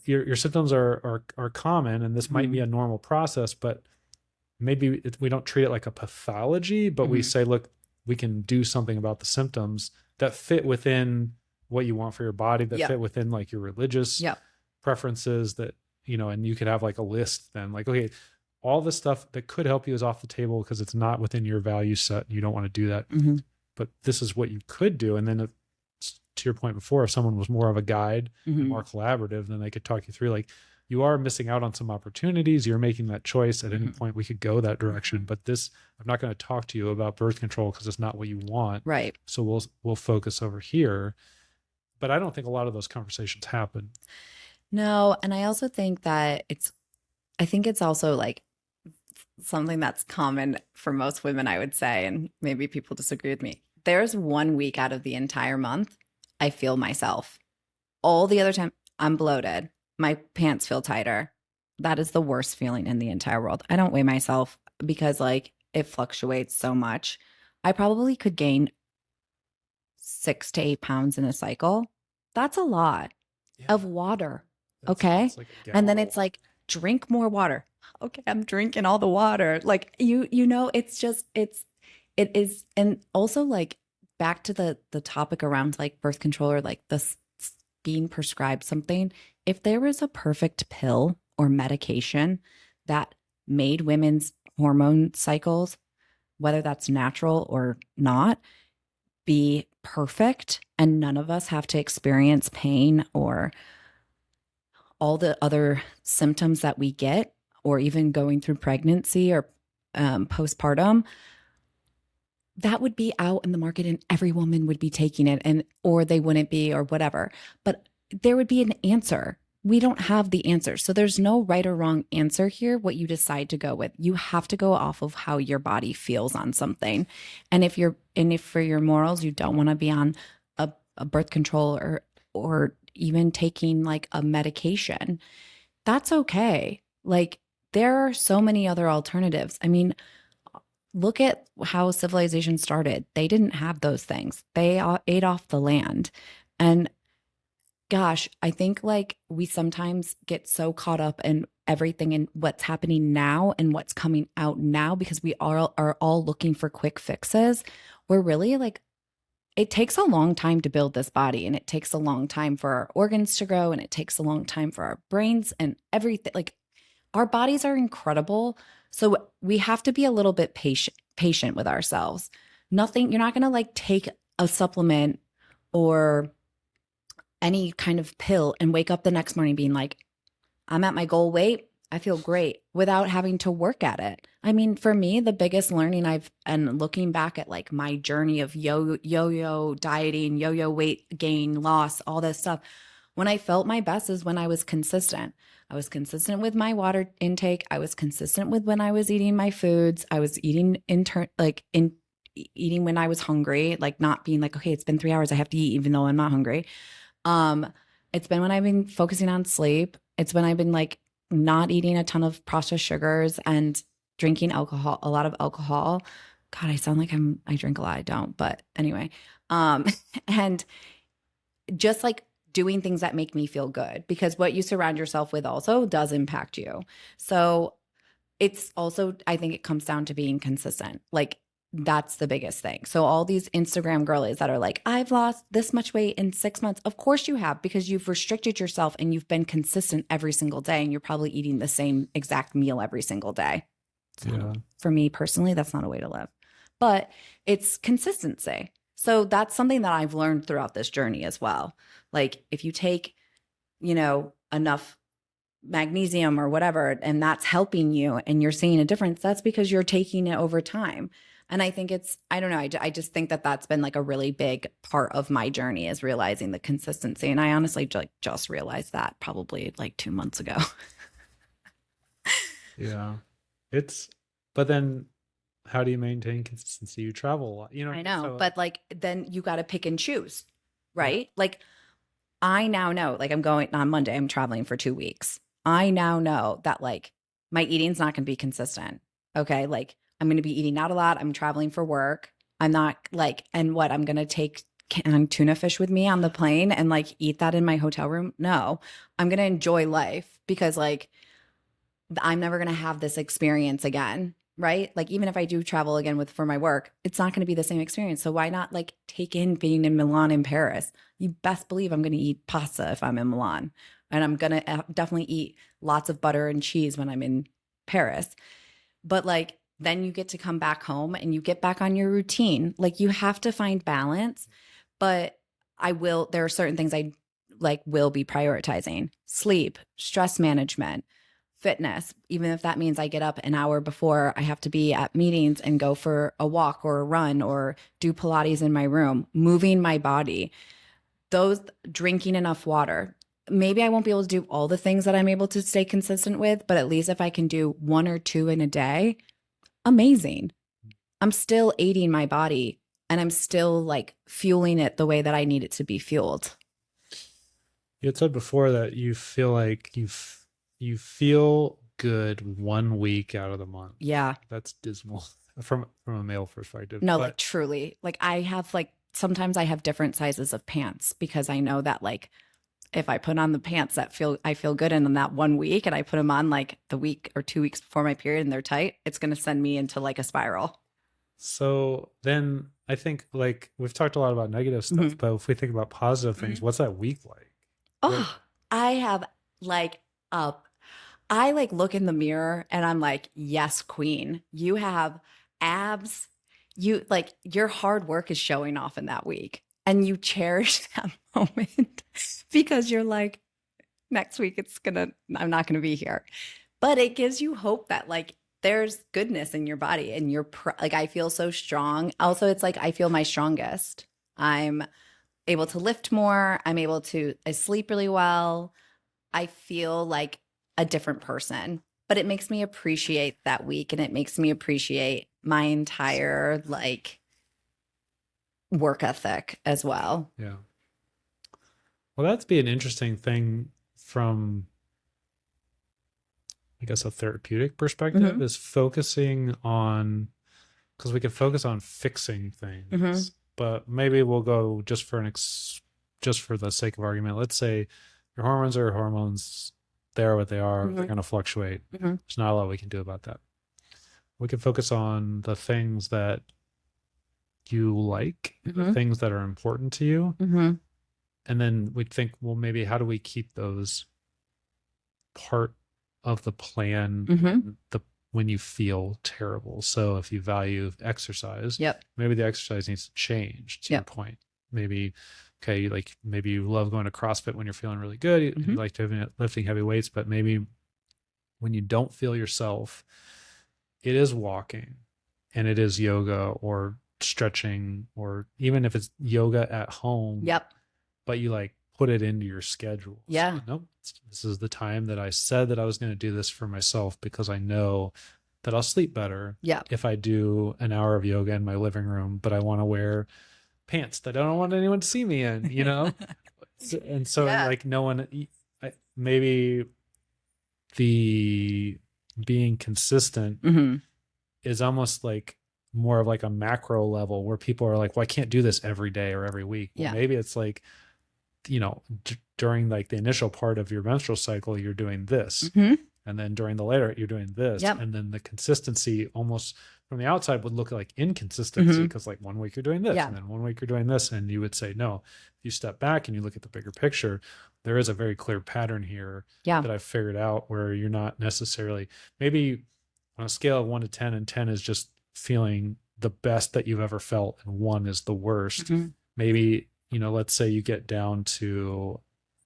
your symptoms are common and this might be a normal process, but maybe we don't treat it like a pathology, but we say, look, we can do something about the symptoms that fit within what you want for your body, that fit within like your religious preferences, that, and you could have like a list then, like, okay, all the stuff that could help you is off the table because it's not within your value set. You don't want to do that. But this is what you could do. And then to your point before, if someone was more of a guide, more collaborative, then they could talk you through, like, you are missing out on some opportunities. You're making that choice. At any point we could go that direction, but I'm not going to talk to you about birth control because it's not what you want. Right. So we'll focus over here. But I don't think a lot of those conversations happen. No. And I also think that I think it's also like something that's common for most women, I would say, and maybe people disagree with me. There's 1 week out of the entire month I feel myself. All the other time I'm bloated. My pants feel tighter. That is the worst feeling in the entire world. I don't weigh myself because like it fluctuates so much. I probably could gain 6 to 8 pounds in a cycle. That's a lot of water. Okay. Like and then it's like, drink more water. Okay. I'm drinking all the water. Like, it's just, it is. And also like back to the topic around like birth control or like this being prescribed something, if there was a perfect pill or medication that made women's hormone cycles, whether that's natural or not, be perfect, and none of us have to experience pain or all the other symptoms that we get, or even going through pregnancy or postpartum, that would be out in the market and every woman would be taking it, and or they wouldn't be, or whatever. But there would be an answer. We don't have the answer. So there's no right or wrong answer here, what you decide to go with. You have to go off of how your body feels on something. And if for your morals, you don't want to be on a birth control or even taking like a medication, that's okay. Like there are so many other alternatives. I mean, look at how civilization started. They didn't have those things. They ate off the land. And gosh, I think like we sometimes get so caught up in everything and what's happening now and what's coming out now because we are all looking for quick fixes. We're really like, it takes a long time to build this body, and it takes a long time for our organs to grow, and it takes a long time for our brains and everything. Like our bodies are incredible. So we have to be a little bit patient with ourselves. Nothing, you're not going to like take a supplement or any kind of pill and wake up the next morning being like, I'm at my goal weight, I feel great, without having to work at it. I mean, for me, the biggest learning and looking back at like my journey of yo-yo dieting, yo-yo weight gain, loss, all this stuff, when I felt my best is when I was consistent. I was consistent with my water intake. I was consistent with when I was eating my foods. I was eating eating when I was hungry, like not being like, okay, it's been 3 hours, I have to eat even though I'm not hungry. It's been when I've been focusing on sleep. It's when I've been like not eating a ton of processed sugars and drinking alcohol, a lot of alcohol. God, I sound like I drink a lot. I don't, but anyway. And just like doing things that make me feel good, because what you surround yourself with also does impact you. So it's also, I think it comes down to being consistent. Like that's the biggest thing. So all these Instagram girlies that are like, I've lost this much weight in 6 months. Of course you have, because you've restricted yourself and you've been consistent every single day, and you're probably eating the same exact meal every single day. So for me personally, that's not a way to live, but it's consistency. So that's something that I've learned throughout this journey as well. Like if you take, enough magnesium or whatever, and that's helping you and you're seeing a difference, that's because you're taking it over time. And I think I don't know, I just think that that's been like a really big part of my journey, is realizing the consistency. And I honestly just realized that probably like 2 months ago. Yeah. But then how do you maintain consistency? You travel a lot, I know, so but like then you got to pick and choose, right? Like I now know, like I'm going on Monday, I'm traveling for 2 weeks. I now know that like my eating's not going to be consistent. Okay. Like I'm going to be eating out a lot. I'm traveling for work. I'm not like, and what, I'm going to take canned tuna fish with me on the plane and like eat that in my hotel room? No, I'm going to enjoy life, because like I'm never going to have this experience again. Right. Like even if I do travel again for my work, it's not going to be the same experience. So why not like take in being in Milan and Paris? You best believe I'm going to eat pasta if I'm in Milan, and I'm going to definitely eat lots of butter and cheese when I'm in Paris. But like, then you get to come back home and you get back on your routine. Like you have to find balance, but there are certain things I like will be prioritizing: sleep, stress management, fitness, even if that means I get up an hour before I have to be at meetings and go for a walk or a run or do Pilates in my room, moving my body, drinking enough water. Maybe I won't be able to do all the things that I'm able to stay consistent with, but at least if I can do 1 or 2 in a day, amazing. I'm still aiding my body, and I'm still like fueling it the way that I need it to be fueled. You had said before that you feel like you feel good 1 week out of the month. Yeah. That's dismal from a male perspective. No, like truly. Like I have like, sometimes I have different sizes of pants, because I know that like if I put on the pants that I feel good in that 1 week, and I put them on like the week or 2 weeks before my period and they're tight, it's going to send me into like a spiral. So then I think like we've talked a lot about negative stuff, but if we think about positive things, what's that week like? What? Oh, I have like a I like look in the mirror and I'm like, yes, queen, you have abs. You like your hard work is showing off in that week. And you cherish that moment because you're like, next week I'm not gonna be here. But it gives you hope that like there's goodness in your body and like I feel so strong. Also, it's like I feel my strongest. I'm able to lift more. I sleep really well. I feel like a different person, but it makes me appreciate that week and it makes me appreciate my entire like work ethic as well. Yeah. Well, that'd be an interesting thing from, I guess, a therapeutic perspective is focusing on, because we can focus on fixing things, but maybe we'll go just for just for the sake of argument. Let's say your hormones are hormones. They're what they are. They're going to fluctuate. There's not a lot we can do about that. We can focus on the things that you like, the things that are important to you. And then we'd think, well, maybe how do we keep those part of the plan when you feel terrible? So if you value exercise, maybe the exercise needs to change to your point. Maybe, okay, like maybe you love going to CrossFit when you're feeling really good. You like lifting heavy weights, but maybe when you don't feel yourself, it is walking and it is yoga or stretching, or even if it's yoga at home. But you like put it into your schedule. So, nope, this is the time that I said that I was going to do this for myself because I know that I'll sleep better if I do an hour of yoga in my living room, but I want to wear pants that I don't want anyone to see me in, you know? And so like no one, maybe the being consistent is almost like more of like a macro level where people are like, well, I can't do this every day or every week. Well, maybe it's like, you know, during like the initial part of your menstrual cycle, you're doing this. And then during the later, you're doing this. And then the consistency almost from the outside would look like inconsistency because like 1 week you're doing this and then 1 week you're doing this. And you would say, no, if you step back and you look at the bigger picture, there is a very clear pattern here that I've figured out where you're not necessarily, maybe on a scale of 1 to 10, and 10 is just feeling the best that you've ever felt and 1 is the worst. Maybe, you know, let's say you get down to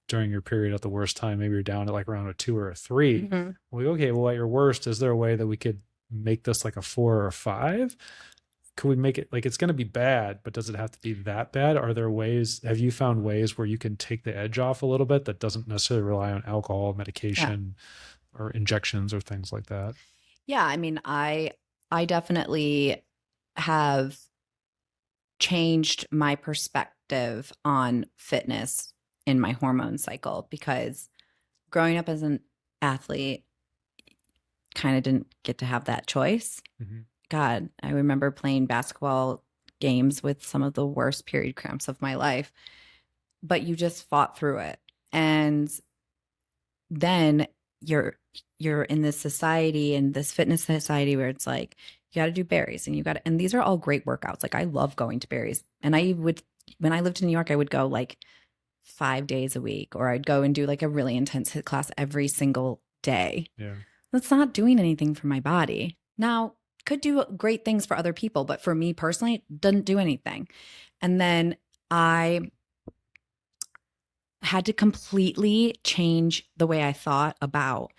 during your period at the worst time, maybe you're down to like around a 2 or a 3. Well, okay, well, at your worst, is there a way that we could make this like a 4 or a 5? Could we make it like it's going to be bad, but does it have to be that bad? Are there ways, have you found ways where you can take the edge off a little bit that doesn't necessarily rely on alcohol, medication, or injections or things like that? Yeah, I mean, I definitely have changed my perspective on fitness in my hormone cycle because growing up as an athlete, kind of didn't get to have that choice. God, I remember playing basketball games with some of the worst period cramps of my life, but you just fought through it. And then you're in this society and this fitness society where it's like, you got to do berries and these are all great workouts. Like I love going to berries. And when I lived in New York, I would go like 5 days a week, or I'd go and do like a really intense HIIT class every single day. That's not doing anything for my body. Now, could do great things for other people, but for me personally, it doesn't do anything. And then I had to completely change the way I thought about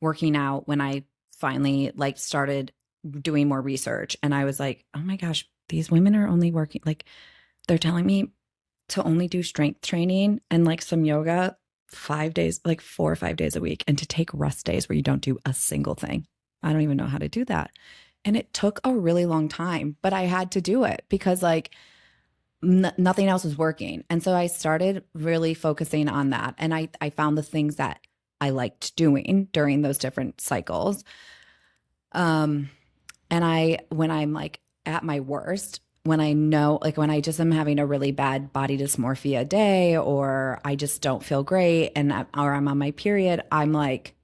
working out when I finally like started doing more research. And I was like, oh my gosh, these women are only working, like they're telling me to only do strength training and like some yoga 5 days, like 4 or 5 days a week, and to take rest days where you don't do a single thing. I don't even know how to do that. And it took a really long time, but I had to do it because like nothing else was working. And so I started really focusing on that. And I found the things that I liked doing during those different cycles. And when I'm like at my worst, when I know, like when I just am having a really bad body dysmorphia day, or I just don't feel great or I'm on my period, I'm like,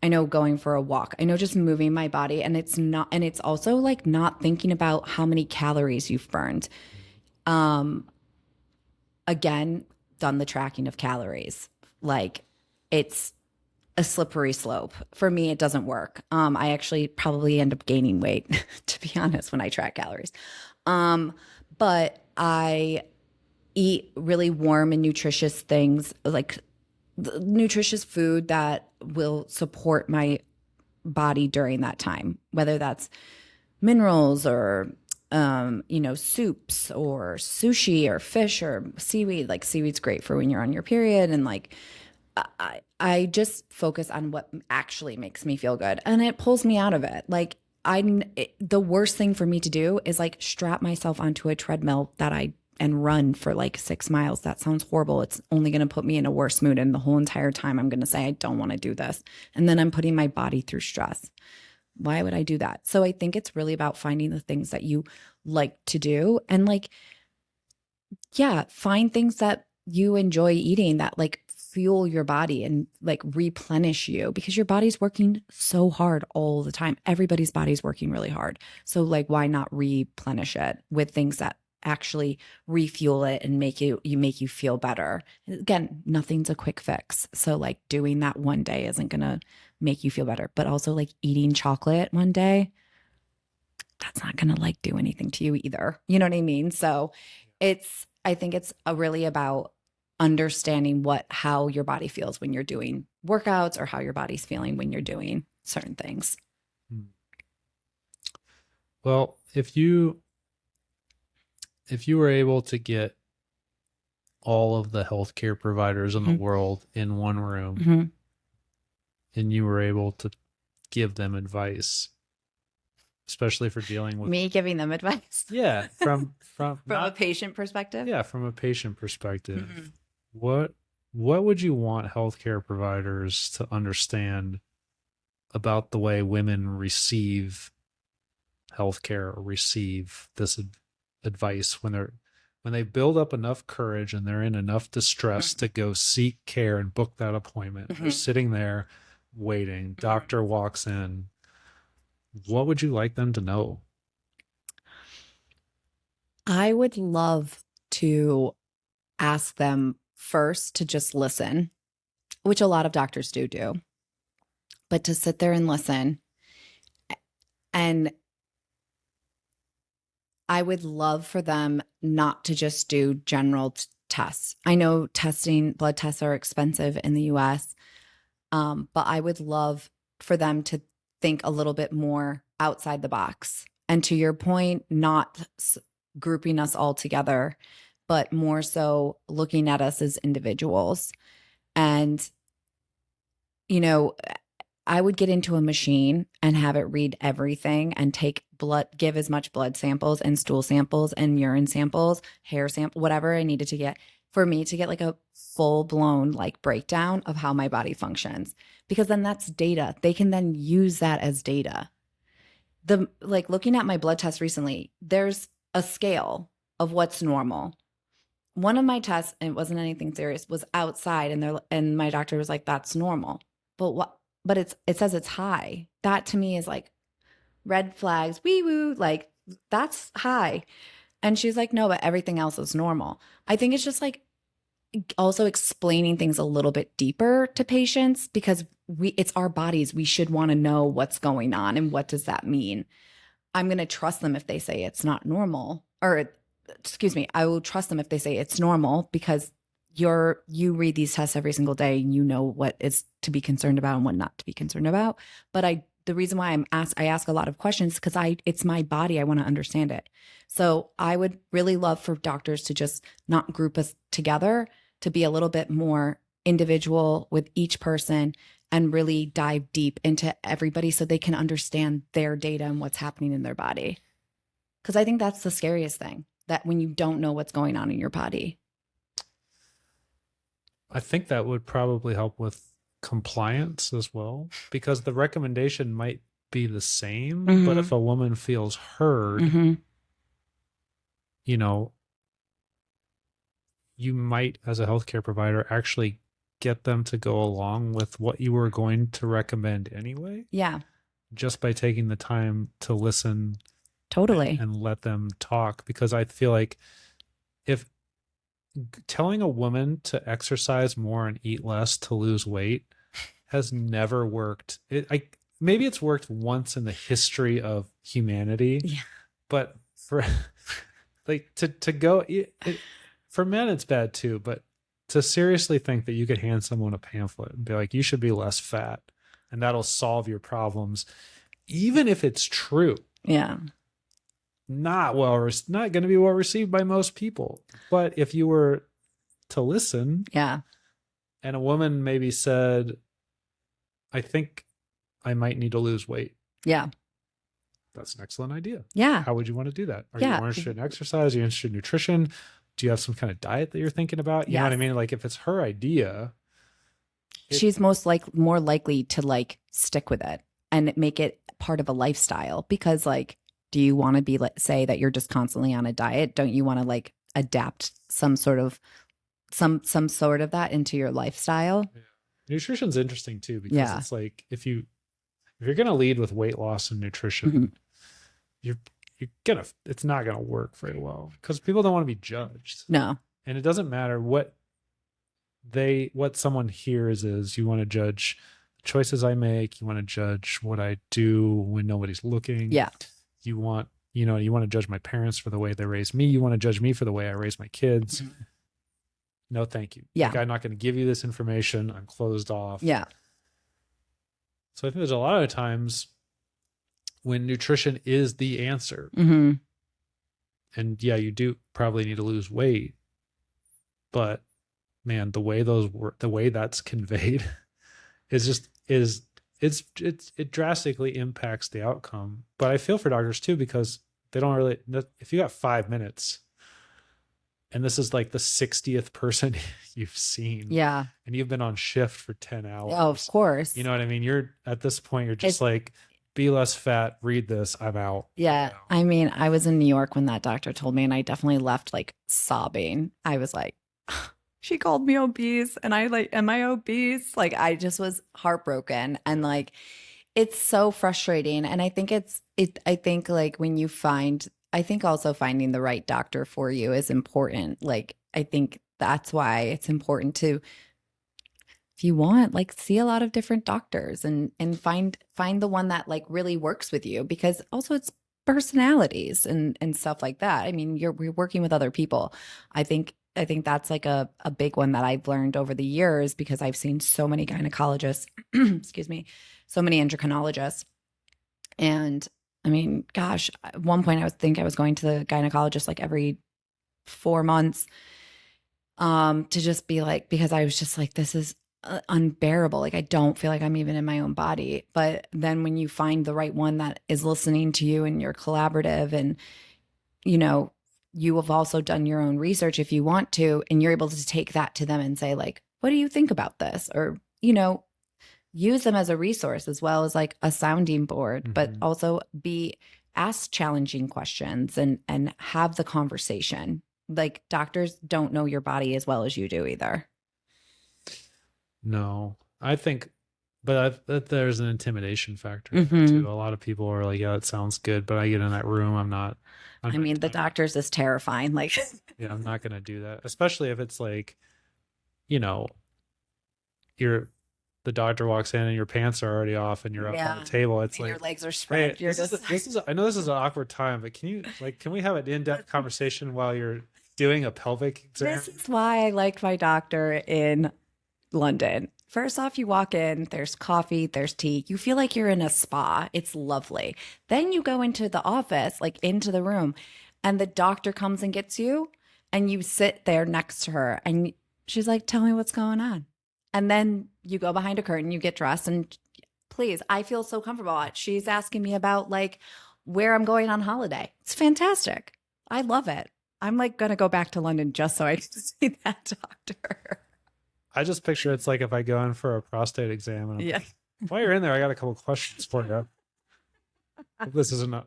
I know going for a walk. I know just moving my body. And it's also like not thinking about how many calories you've burned. Um, Again, done the tracking of calories. Like it's a slippery slope. For me, it doesn't work. I actually probably end up gaining weight, to be honest, when I track calories. But I eat really warm and nutritious things, like nutritious food that will support my body during that time, whether that's minerals or soups or sushi or fish or seaweed. Like seaweed's great for when you're on your period. And like I just focus on what actually makes me feel good, and it pulls me out of it. Like the worst thing for me to do is like strap myself onto a treadmill and run for like 6 miles. That sounds horrible. It's only going to put me in a worse mood. And the whole entire time I'm going to say, I don't want to do this. And then I'm putting my body through stress. Why would I do that? So I think it's really about finding the things that you like to do, and like, yeah, find things that you enjoy eating that like fuel your body and like replenish you, because your body's working so hard all the time. Everybody's body's working really hard. So like, why not replenish it with things that actually refuel it and make you feel better? Again, nothing's a quick fix. So like doing that one day isn't going to make you feel better, but also like eating chocolate one day, that's not going to like do anything to you either. You know what I mean? So I think it's really about understanding how your body feels when you're doing workouts, or how your body's feeling when you're doing certain things. Well, if you were able to get all of the healthcare providers in the world in one room, and you were able to give them advice, especially for dealing with me giving them advice. Yeah, from a patient perspective. Yeah, from a patient perspective. What would you want healthcare providers to understand about the way women receive healthcare or receive this advice when they build up enough courage and they're in enough distress to go seek care and book that appointment? They're sitting there waiting. Doctor walks in. What would you like them to know? I would love to ask them first to just listen, which a lot of doctors do, but to sit there and listen. And I would love for them not to just do general tests. I know blood tests are expensive in the US, but I would love for them to think a little bit more outside the box. And to your point, not grouping us all together, but more so looking at us as individuals. And, I would get into a machine and have it read everything and give as much blood samples and stool samples and urine samples, hair sample, whatever I needed to get, for me to get like a full blown like breakdown of how my body functions, because then that's data. They can then use that as data. Looking at my blood test recently, there's a scale of what's normal. One of my tests, and it wasn't anything serious, was outside, and my doctor was like, that's normal. But it says it's high. That to me is like red flags, wee woo, like that's high. And she's like, no, but everything else is normal. I think it's just like also explaining things a little bit deeper to patients, because it's our bodies. We should want to know what's going on and what does that mean. I'm going to trust them if they say it's not normal, or excuse me, I will trust them if they say it's normal, because you read these tests every single day and you know what is to be concerned about and what not to be concerned about. But the reason why I ask a lot of questions, because it's my body. I want to understand it. So I would really love for doctors to just not group us together, to be a little bit more individual with each person and really dive deep into everybody so they can understand their data and what's happening in their body. Because I think that's the scariest thing, that when you don't know what's going on in your body. I think that would probably help with compliance as well, because the recommendation might be the same, but if a woman feels heard, you might, as a healthcare provider, actually get them to go along with what you were going to recommend anyway. Yeah. Just by taking the time to listen. Totally. And let them talk, because I feel like if telling a woman to exercise more and eat less to lose weight has never worked. Maybe it's worked once in the history of humanity, yeah. But for like to go for men, it's bad too. But to seriously think that you could hand someone a pamphlet and be like, you should be less fat, and that'll solve your problems, even if it's true. Yeah. Not going to be well received by most people. But if you were to listen, yeah, and a woman maybe said, I think I might need to lose weight. Yeah. That's an excellent idea. Yeah. How would you want to do that? Are you more interested in exercise? Are you interested in nutrition? Do you have some kind of diet that you're thinking about? You know what I mean? Like, if it's her idea, she's more likely to like stick with it and make it part of a lifestyle, because like, do you want to be, say that you're just constantly on a diet? Don't you want to like adapt some sort of that into your lifestyle? Yeah. Nutrition's interesting too, because it's like, if you're going to lead with weight loss and nutrition, it's not going to work very well, because people don't want to be judged. No. And it doesn't matter what someone hears is, you want to judge the choices I make. You want to judge what I do when nobody's looking. Yeah. You want to judge my parents for the way they raised me. You want to judge me for the way I raise my kids. Mm-hmm. No, thank you. Yeah. Like, I'm not going to give you this information. I'm closed off. Yeah. So I think there's a lot of times when nutrition is the answer. Mm-hmm. And yeah, you do probably need to lose weight, but man, the way that's conveyed it drastically impacts the outcome. But I feel for doctors too, because they don't really, if you got 5 minutes and this is like the 60th person you've seen, yeah, and you've been on shift for 10 hours. Oh, of course. You know what I mean? You're at this point, you're just like, be less fat, read this, I'm out. Yeah. I mean, I was in New York when that doctor told me, and I definitely left like sobbing. I was like, she called me obese, and I like, am I obese? Like, I just was heartbroken, and like, it's so frustrating. And I think I think like when you I think also finding the right doctor for you is important. Like, I think that's why it's important to, if you want, like, see a lot of different doctors and find the one that like really works with you, because also it's personalities and stuff like that. I mean, you're working with other people. I think that's like a big one that I've learned over the years, because I've seen so many gynecologists, excuse me, so many endocrinologists. And I mean, gosh, at one point I was going to the gynecologist like every 4 months, to just be like, because I was just like, this is unbearable. Like, I don't feel like I'm even in my own body. But then when you find the right one that is listening to you and you're collaborative, and, you know, you have also done your own research if you want to, and you're able to take that to them and say like, what do you think about this? Or, you know, use them as a resource as well as like a sounding board, but also ask challenging questions and have the conversation. Like, doctors don't know your body as well as you do either. No, I think, but there's an intimidation factor too. A lot of people are like, yeah, it sounds good, but I get in that room, I mean, the doctors is terrifying. Like, yeah, I'm not going to do that, especially if it's like, you know, the doctor walks in and your pants are already off and you're up on the table. It's like, your legs are spread. Hey, I know this is an awkward time, but can we have an in-depth conversation while you're doing a pelvic exam? This is why I liked my doctor in London. First off, you walk in, there's coffee, there's tea. You feel like you're in a spa. It's lovely. Then you go into the office, like into the room, and the doctor comes and gets you, and you sit there next to her, and she's like, tell me what's going on. And then you go behind a curtain, you get dressed, and please, I feel so comfortable. She's asking me about like where I'm going on holiday. It's fantastic. I love it. I'm like going to go back to London just so I can see that doctor. I just picture it's like if I go in for a prostate exam and I'm like, while you're in there, I got a couple questions for you. This is a good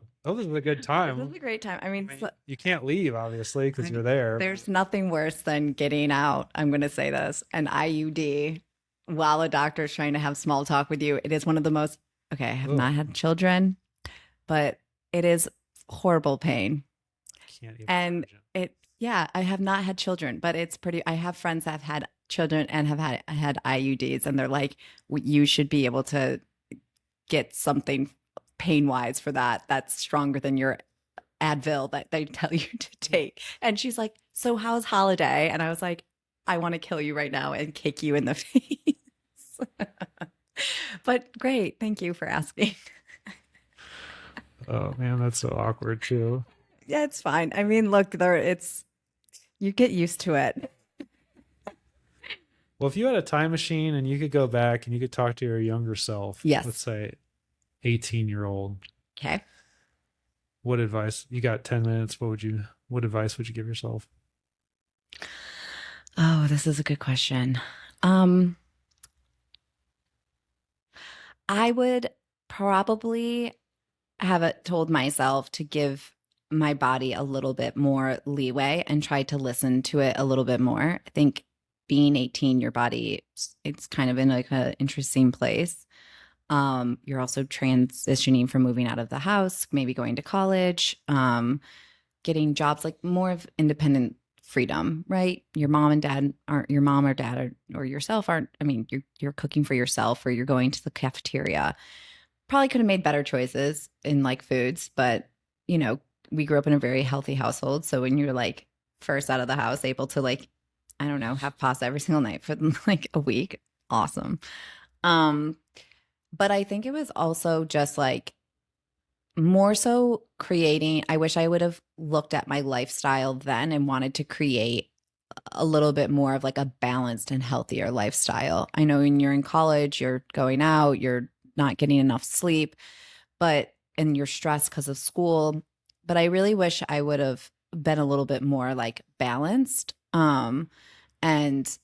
time. This is a great time. I mean, you can't leave, obviously, because you're there. There's nothing worse than getting out, I'm going to say this, an IUD while a doctor is trying to have small talk with you. It is one of the most, okay, I have not Oh, had children, but it is horrible pain. can't even And imagine. yeah, I have not had children, but it's pretty, I have friends that have had children and have had IUDs, and they're like, You should be able to get something pain wise for that. That's stronger than your Advil that they tell you to take." And she's like, "So how's holiday?" And I was like, "I want to kill you right now and kick you in the face." But great. Thank you for asking. Oh man, that's so awkward too. Yeah, it's fine. I mean, look, you get used to it. Well, if you had a time machine and you could go back and you could talk to your younger self, let's Yes. say 18-year-old, Okay. what advice? You got 10 minutes. What advice would you give yourself? Oh, this is a good question. Um, I would probably have it told myself to give my body a little bit more leeway and try to listen to it a little bit more. I think being 18, your body, it's kind of in like an interesting place. You're also transitioning from moving out of the house, maybe going to college, getting jobs, like more of independent freedom, right? Your mom or dad or yourself aren't, I mean, you're cooking for yourself, or you're going to the cafeteria. Probably could have made better choices in like foods, but you know, we grew up in a very healthy household. So when you're like first out of the house, able to like, I don't know, have pasta every single night for like a week, awesome. Um, but I think it was also just like more so creating, I wish I would have looked at my lifestyle then and wanted to create a little bit more of like a balanced and healthier lifestyle. I know when you're in college, you're going out, you're not getting enough sleep, and you're stressed because of school. But I really wish I would have been a little bit more like balanced. And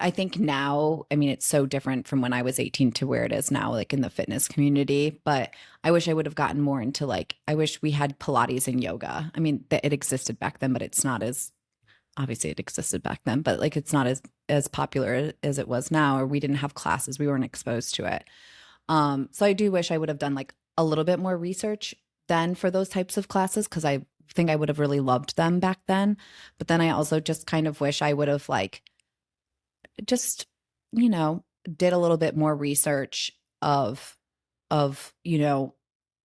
I think now, I mean, it's so different from when I was 18 to where it is now, like in the fitness community. But I wish I would have gotten more into like, I wish we had Pilates and yoga. I mean, it existed back then, but it's not as, obviously it existed back then, but like it's not as popular as it was now, or we didn't have classes. We weren't exposed to it. So I do wish I would have done like a little bit more research then for those types of classes, because I think I would have really loved them back then. But then I also just kind of wish I would have like just, you know, did a little bit more research of, you know,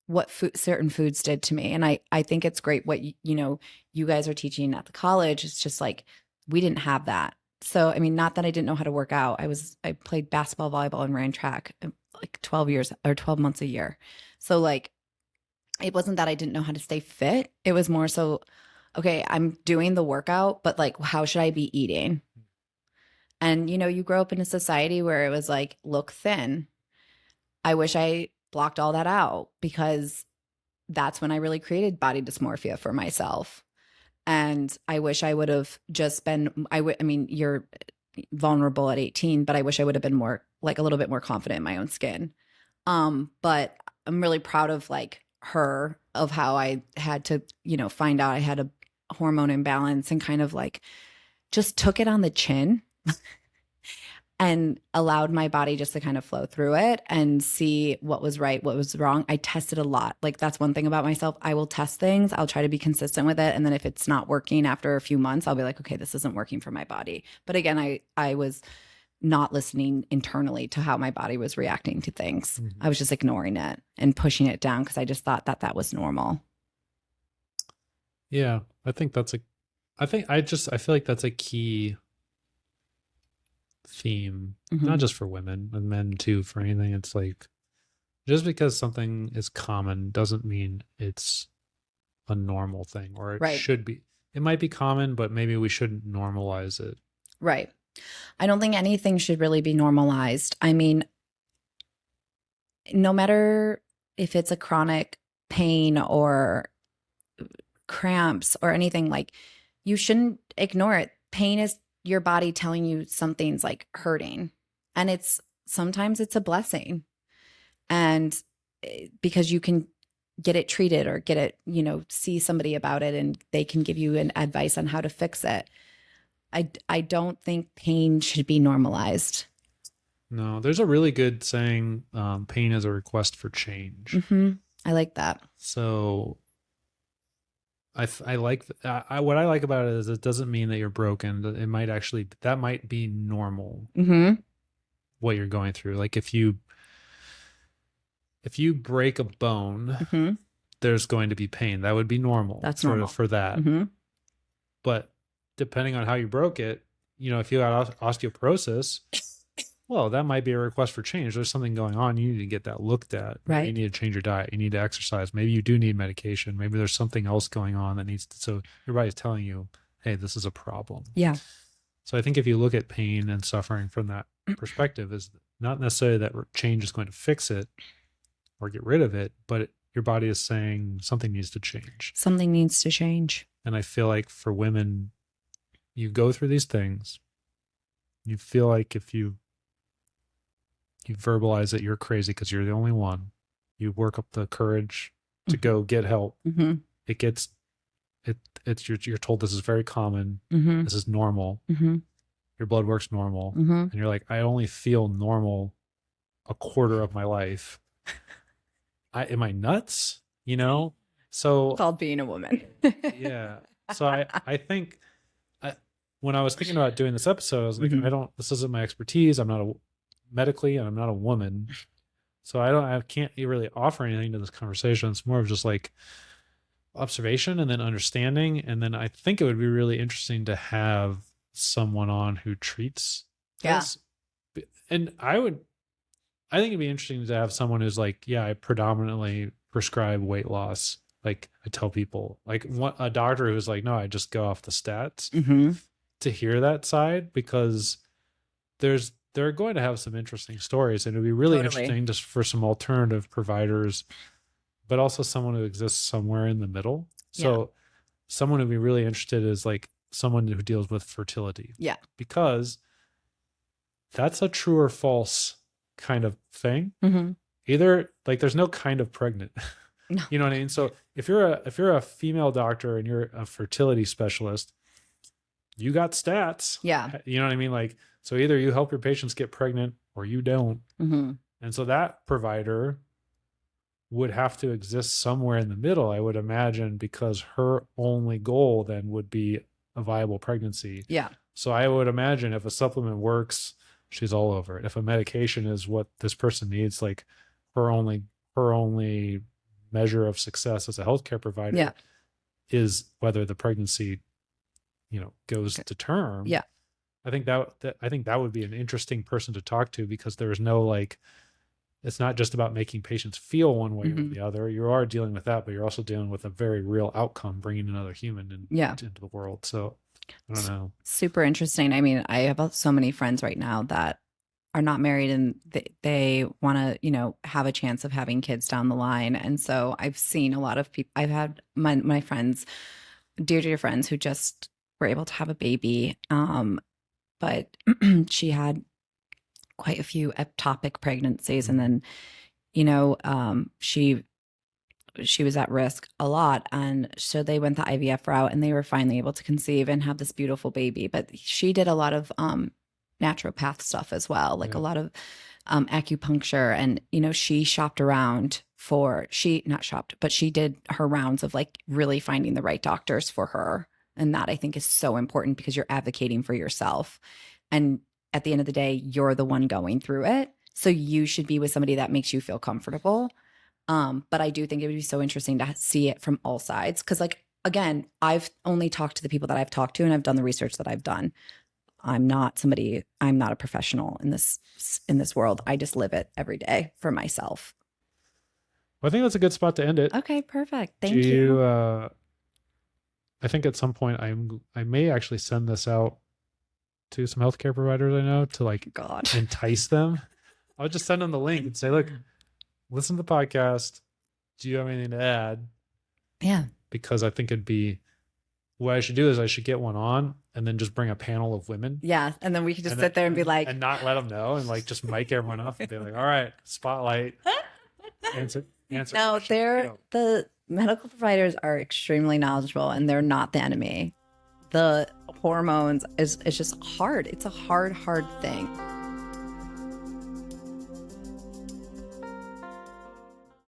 what certain foods did to me. And I think it's great what, you know, you guys are teaching at the college. It's just like, we didn't have that. So, I mean, not that I didn't know how to work out. I played basketball, volleyball, and ran track like 12 years or 12 months a year. So like, it wasn't that I didn't know how to stay fit. It was more so, okay, I'm doing the workout, but like, how should I be eating? And, you know, you grow up in a society where it was like, look thin. I wish I blocked all that out, because that's when I really created body dysmorphia for myself. And I wish I would have just been, I mean, you're vulnerable at 18, but I wish I would have been more, like a little bit more confident in my own skin. But I'm really proud of like her, of how I had to, you know, find out I had a hormone imbalance and kind of like just took it on the chin and allowed my body just to kind of flow through it and see what was right, what was wrong. I tested a lot. Like that's one thing about myself. I will test things. I'll try to be consistent with it. And then if it's not working after a few months, I'll be like, okay, this isn't working for my body. But again, I was not listening internally to how my body was reacting to things. Mm-hmm. I was just ignoring it and pushing it down because I just thought that that was normal. Yeah, I think that's a, I feel like that's a key theme, Mm-hmm. not just for women and men too, for anything. It's like, just because something is common doesn't mean it's a normal thing, or it Right. should be. It might be common, but maybe we shouldn't normalize it. Right. I don't think anything should really be normalized. I mean, no matter if it's a chronic pain or cramps or anything, like you shouldn't ignore it. Pain is your body telling you something's like hurting. And sometimes it's a blessing. And because you can get it treated or get it, you know, see somebody about it and they can give you an advice on how to fix it. I don't think pain should be normalized. No, there's a really good saying, pain is a request for change. Mm-hmm. I like that. So I like, what I like about it is it doesn't mean that you're broken. It might actually, that might be normal, Mm-hmm. what you're going through. Like if you break a bone, Mm-hmm. there's going to be pain. That would be normal. That's for normal. for that. Mm-hmm. But depending on how you broke it, if you had osteoporosis, well, that might be a request for change. There's something going on. You need to get that looked at. Right. You need to change your diet. You need to exercise. Maybe you do need medication. Maybe there's something else going on that needs to, so your body's telling you, hey, this is a problem. Yeah. So I think if you look at pain and suffering from that perspective, is not necessarily that change is going to fix it or get rid of it, but your body is saying something needs to change. Something needs to change. And I feel like for women, you go through these things, you feel like if you verbalize that you're crazy because you're the only one, you work up the courage to go get help. Mm-hmm. You're told this is very common. Mm-hmm. This is normal. Mm-hmm. Your blood work's normal. Mm-hmm. And you're like, I only feel normal a quarter of my life. Am I nuts? So Called being a woman. yeah. So I think when I was thinking about doing this episode, I was like, Mm-hmm. this isn't my expertise. I'm not medically, and I'm not a woman. So I can't really offer anything to this conversation. It's more of just like observation and then understanding. And then I think it would be really interesting to have someone on who treats this. And I think it'd be interesting to have someone who's like, yeah, I predominantly prescribe weight loss. Like I tell people, like a doctor who's like, no, I just go off the stats. Mm-hmm. To hear that side, because they're going to have some interesting stories, and it would be really interesting just for some alternative providers, but also someone who exists somewhere in the middle. So someone who'd be really interested is like someone who deals with fertility. Yeah. Because that's a true or false kind of thing. Mm-hmm. Either like there's no kind of pregnant. No. You know what I mean? So if you're a female doctor and you're a fertility specialist, you got stats. Yeah. You know what I mean? Like, so either you help your patients get pregnant or you don't. Mm-hmm. And so that provider would have to exist somewhere in the middle, I would imagine, because her only goal then would be a viable pregnancy. Yeah. So I would imagine if a supplement works, she's all over it. If a medication is what this person needs, like her only measure of success as a healthcare provider is whether the pregnancy goes to term. Yeah. I think that would be an interesting person to talk to, because there is no it's not just about making patients feel one way or the other. You are dealing with that, but you're also dealing with a very real outcome, bringing another human into the world. So I don't know. Super interesting. I mean, I have so many friends right now that are not married and they want to, have a chance of having kids down the line. And so I've seen a lot of people, I've had my friends, dear friends, who just were able to have a baby. But she had quite a few ectopic pregnancies. And then, she was at risk a lot. And so they went the IVF route and they were finally able to conceive and have this beautiful baby. But she did a lot of naturopath stuff as well, like a lot of acupuncture. And, she shopped around but she did her rounds of like really finding the right doctors for her. And that I think is so important, because you're advocating for yourself. And at the end of the day, you're the one going through it. So you should be with somebody that makes you feel comfortable. But I do think it would be so interesting to see it from all sides. Because again, I've only talked to the people that I've talked to, and I've done the research that I've done. I'm not a professional in this world. I just live it every day for myself. Well, I think that's a good spot to end it. Okay, perfect. Thank you. I think at some point I may actually send this out to some healthcare providers I know to entice them. I'll just send them the link and say, look, listen to the podcast. Do you have anything to add? Yeah. Because I think what I should do is I should get one on and then just bring a panel of women. Yeah. And then we could just sit there and be like, and not let them know, and just mic everyone up and be like, all right, spotlight. Answer. No, the medical providers are extremely knowledgeable and they're not the enemy. The hormones is just hard. It's a hard thing.